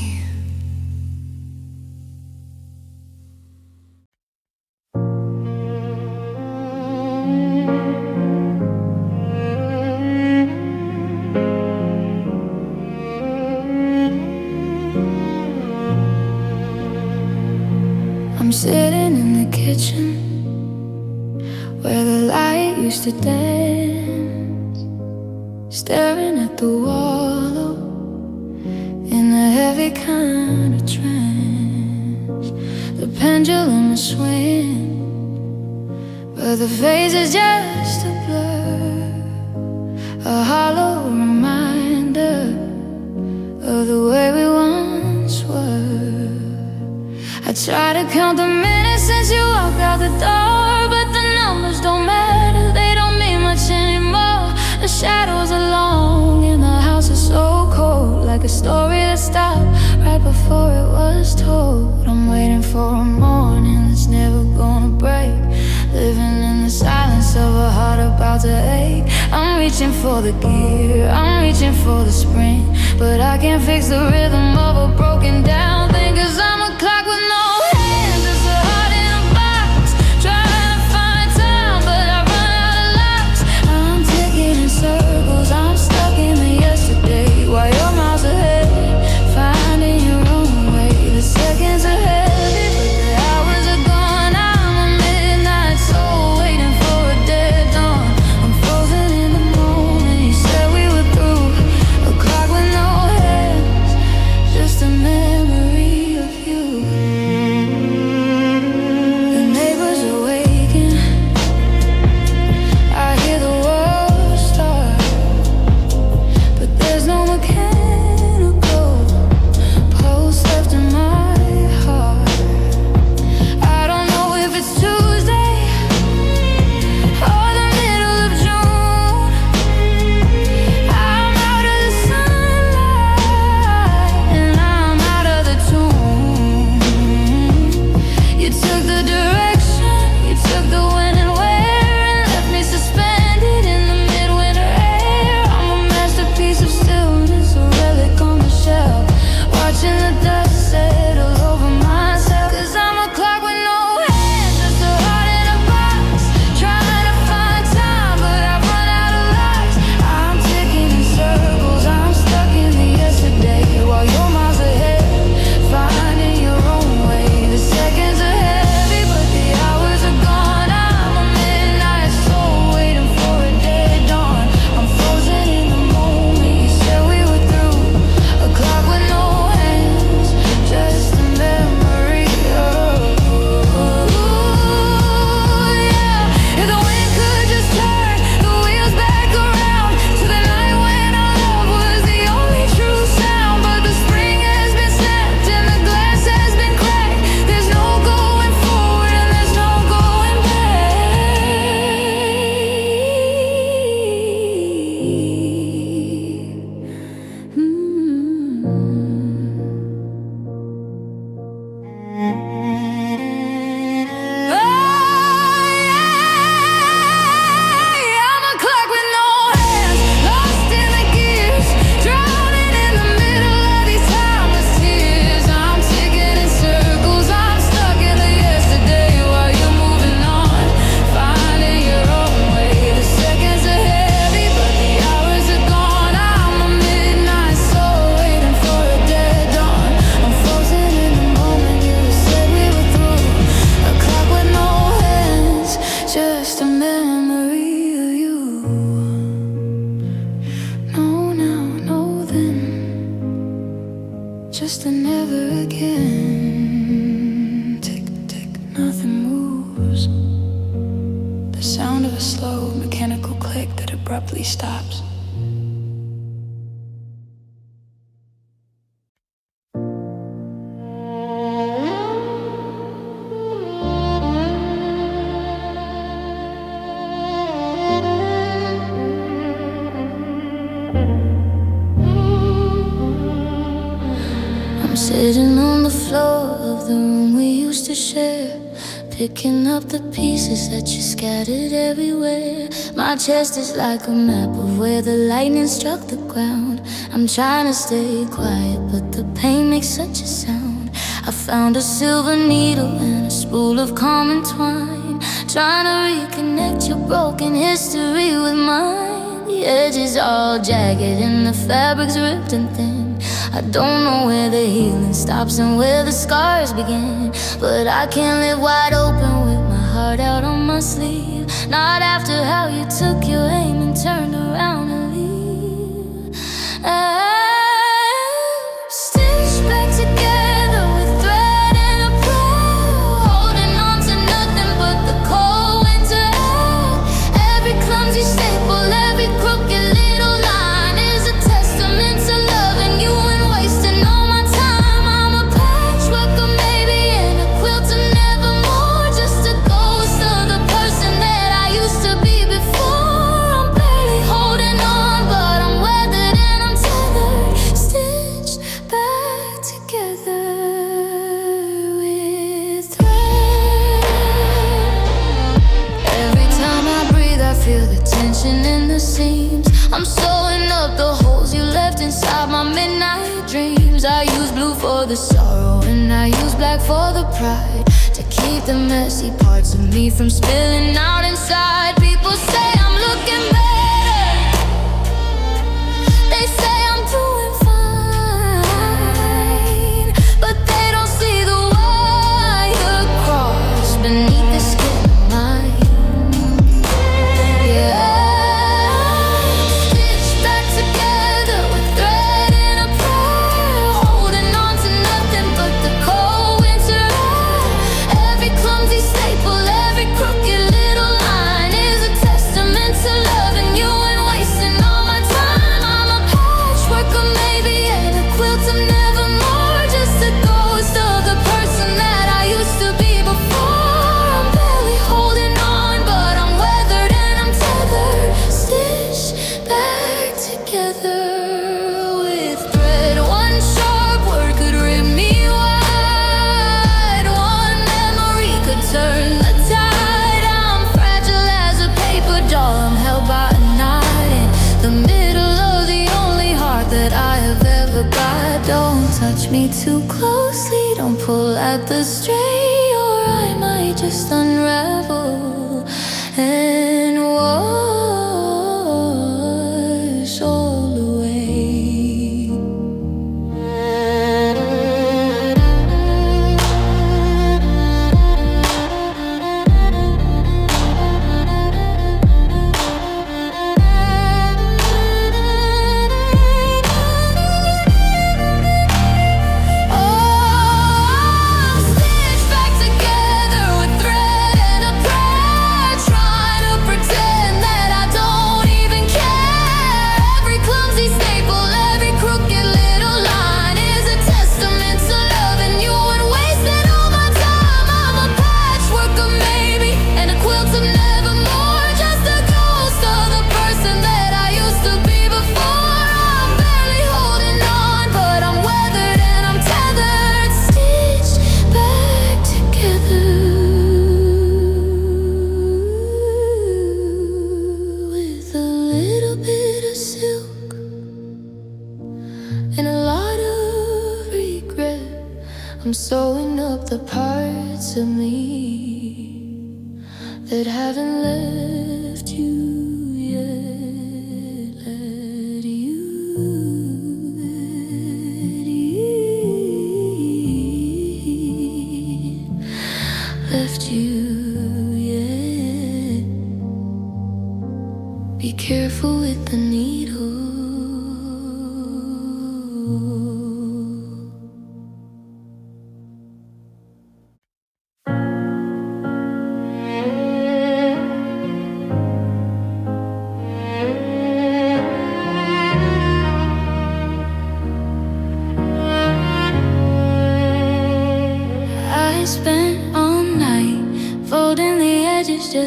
I'm sitting in the kitchen where the light used to dance, staring at the wall in a heavy kind of trance. The pendulum is swinging, but the face is just a blur, a hollow reminder of the way we once were. I try to count the minutes since you walked out the door, but the numbers don't matter, they don't mean much anymore. The shadows are long and the house is so cold, like a story that stopped right before it was told. I'm waiting for a morning that's never gonna break, living in the silence of a heart about to ache. I'm reaching for the gear, I'm reaching for the spring, but I can't fix the rhythm of a broken down thing, 'cause I'm a clock with no hands, it's a heart in a box, trying to find time, but I run out of locks. I'm ticking in circles, I'm stuck in the yesterday, while you're miles ahead, finding your own way. The seconds are heavy, but the hours are gone. I'm a midnight soul waiting for a dead dawn. I'm frozen in the moment you said we were through, a clock with no hands, just a memory of you. stops. Sitting on the floor of the room we used to share, picking up the pieces that you scattered everywhere. My chest is like a map of where the lightning struck the ground. I'm trying to stay quiet, but the pain makes such a sound. I found a silver needle and a spool of common twine, trying to reconnect your broken history with mine. The edges all jagged and the fabric's ripped and thin. I don't know where the healing stops and where the scars begin, but I can't live wide open with my heart out on my sleeve. Not after how you took your aim and turned around and leave. I'm stitched back together with thread and a prayer, holding on to nothing but the cold winter air. Every clumsy staple, every crooked little line is a testament to loving you and wasting all my time. I'm a patchwork of maybe and a quilt of nevermore, just a ghost of the person that I used to be before. I'm barely holding on, but I'm weathered and I'm tethered, stitched back together with thread. Every time I breathe I feel the tension in the seams. I'm sewing up the holes you left inside my midnight dreams. I use blue for the sorrow and I use black for the pride, to keep the messy parts of me from spilling out inside. People say I'm looking better, they say I'm doing fine, but they don't see the wire cross beneath the skin of mine. Yeah, stitched back together with thread and a prayer, holding on to nothing but the cold winter air. Every clumsy staple, every crooked little line is a testament to loving you and wasting all my time. I'm a patchwork of maybe and a quilt of nevermore, just a ghost of the person that I used to be before. I'm barely holding on, but I'm weathered and I'm tethered, stitched back together with thread. One sharp word could rip me wide, one memory could turn the tide. I'm fragile as a paper doll, I'm held by a knot in the middle of the only heart that I have ever got. Don't touch me too closely, don't pull at the string, or I might just unravel and wash all away. I'm stitched back together with thread and a prayer, trying to pretend that I don't even care. Every clumsy staple, every crooked little line is a testament to loving you and wasting all my time. I'm a patchwork of maybe and a quilt of nevermore, just a ghost of the person that I used to be before. I'm barely holding on, but I'm weathered and I'm tethered, stitched back together with a little bit of silk and a lot of regret. I'm sewing up the parts of me that haven't left you yet. Let you left you yet. Be careful with the needle.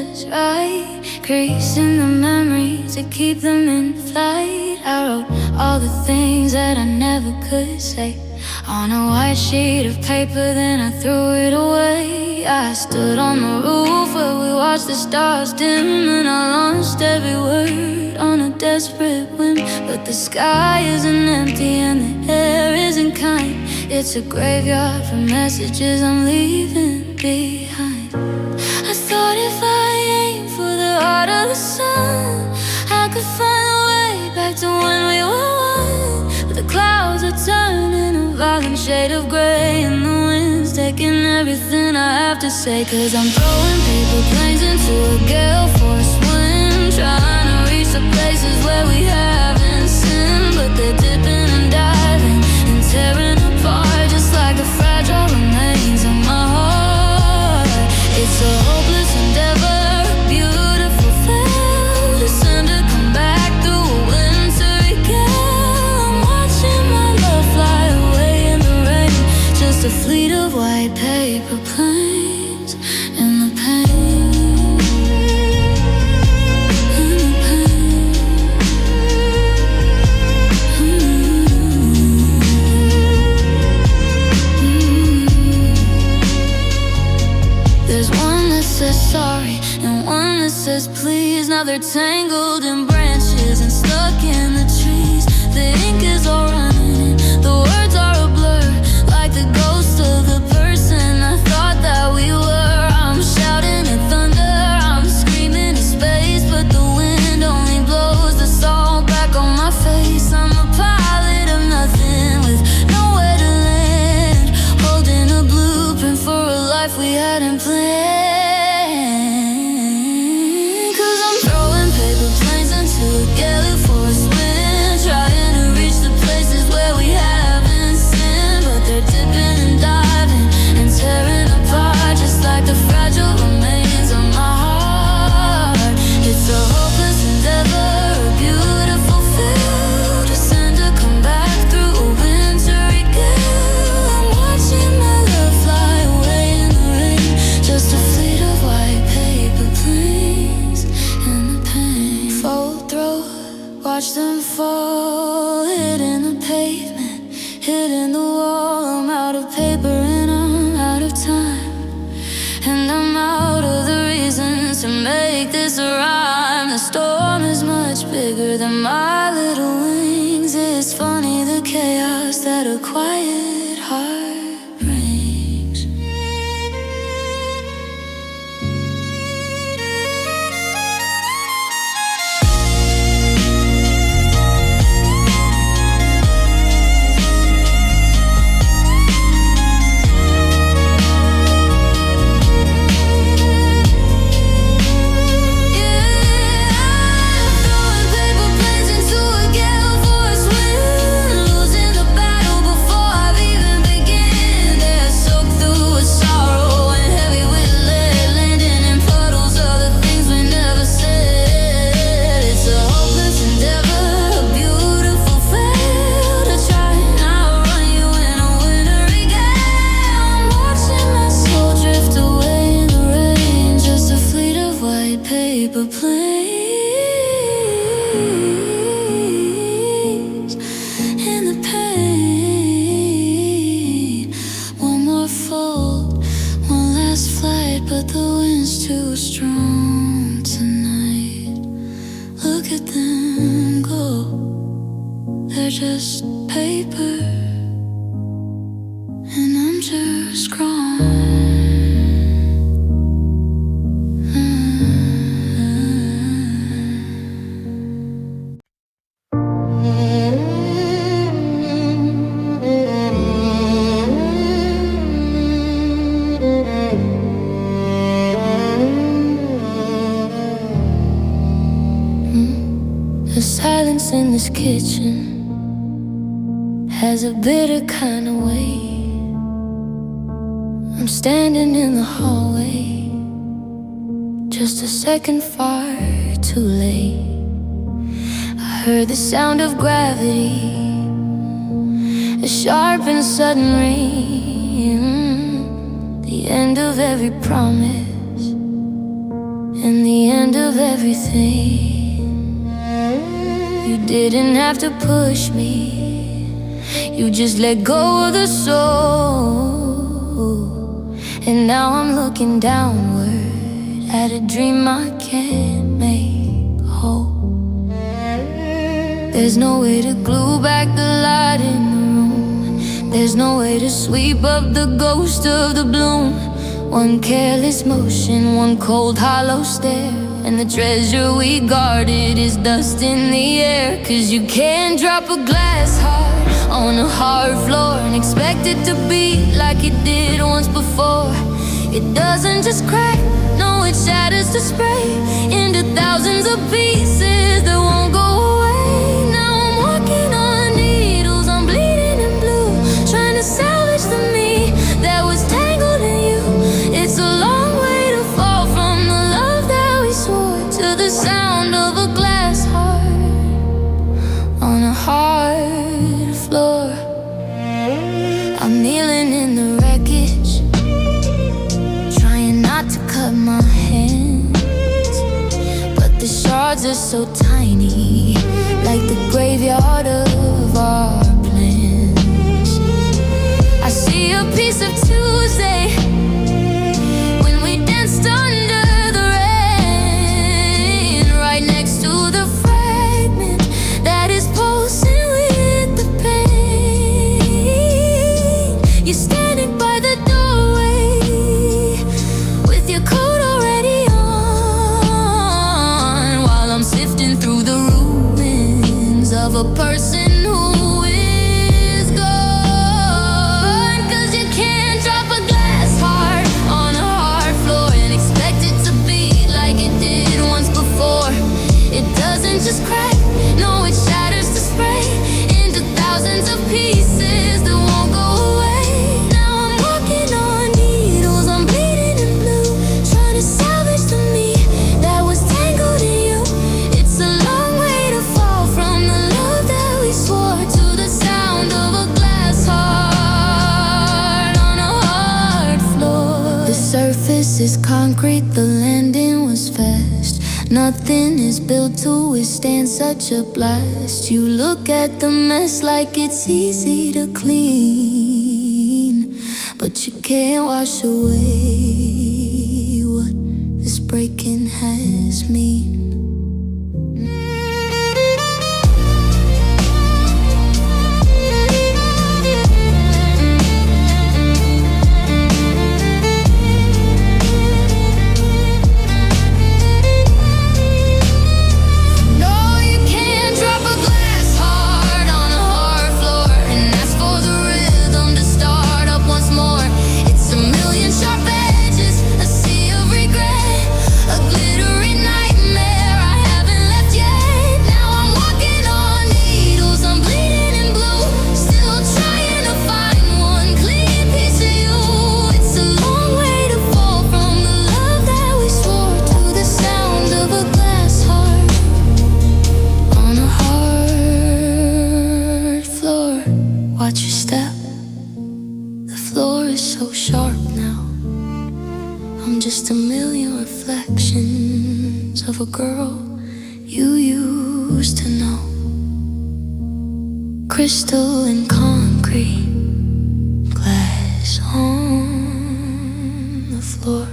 just right, creasing the memories to keep them in flight. I wrote all the things that I never could say on a white sheet of paper, then I threw it away. I stood on the roof where we watched the stars dim, and I launched every word on a desperate whim. But the sky isn't empty and the air isn't kind. It's a graveyard for messages I'm leaving behind. I thought if I aim for the heart of the sun, I could find a way back to when we were one. But the clouds are turning a violent shade of gray, and the wind's taking everything I have to say. Cause I'm throwing paper planes into a gale force wind, trying to reach the places where we haven't sinned. But they're dipping and diving and tearing apart, just like the fragile remains of my heart. It's a hopeless endeavor, a beautiful fail, to send to come back through a wintry gale. I'm watching my love fly away in the rain, just a fleet of white paper planes in the pain, in the pain. There's one that says sorry and one that says please. Now they're tangled in branches and stuck in the trees. The ink is all running, the words are a blur, like the ghost of the person I thought that we were. I'm shouting at thunder, I'm screaming at space, but the wind only blows the salt back on my face. I'm a pilot of nothing with nowhere to land, holding a blueprint for a life we hadn't planned. Cause I'm throwing paper planes into a gale force wind, trying to reach the places where we haven't sinned. But they're dipping and diving and tearing apart, just like the fragile remains of my heart. It's a hopeless endeavor, a beautiful fail, to send to come back through a wintry gale. I'm watching my love fly away in the rain, just a fleet of white paper planes in the pain. Fold through, watch them fall, hit in the pavement, hit in the wall. I'm out of paper and I'm out of time, and I'm out of the reasons to make this a rhyme. The storm is much bigger than my little wings. It's funny the chaos that a quiet heart brings. Paper planes in the pain. One more fold, one last flight, but the wind's too strong tonight. Look at them go, they're just paper, and I'm just gone. The silence in this kitchen has a bitter kind of way. I'm standing in the hallway, just a second far too late. I heard the sound of gravity, a sharp and sudden ring, the end of every promise, and the end of everything. You didn't have to push me, you just let go of the soul. And now I'm looking downward at a dream I can't make whole. There's no way to glue back the light in the room. There's no way to sweep up the ghost of the bloom. One careless motion, one cold hollow stare, and the treasure we guarded is dust in the air. 'Cause you can't drop a glass heart on a hard floor and expect it to beat like it did once before. It doesn't just crack, no, it shatters to spray into thousands of pieces that won't go away. Now I'm walking on needles, I'm bleeding in blue, trying to salvage the me that was tangled in you. It's a long way to fall from the love that we swore, to the sound of a glass heart on a hard floor. I'm kneeling in the wreckage, trying not to cut my hands, but the shards are so tiny, like the graveyard of our plans. I see a piece of Tuesday when we danced under the rain, right next to the fragment that is pulsing with the pain. You're standing by the doorway with your coat already on, while I'm sifting through the ruins of a person who is gone. 'Cause you can't drop a glass heart on a hard floor and expect it to be like it did once before. It doesn't just crack, no, it shatters to spray into thousands of pieces that won't go away. Now I'm walking on needles, I'm bleeding in blue, trying to salvage the me that was tangled in you. It's a long way to fall from the love that we swore, to the sound of a glass heart on a hard floor. The surface is concrete, the landing was fast. Nothing is built to withstand such a blast. You look at the mess like it's easy to clean, but you can't wash away what this breaking has mean. No, you can't drop a glass heart on a hard floor and ask for the rhythm to start up once more. It's a million sharp edges, a sea of regret, a glittery nightmare I haven't left yet. Now I'm walking on needles, I'm bleeding in blue, still trying to find one clean piece of you. It's a long way to fall from the love that we swore, to the sound of a glass heart on a hard floor. Watch your step, the floor is so sharp now. I'm just a million reflections of a girl you used to know. Crystal and concrete, glass on the floor.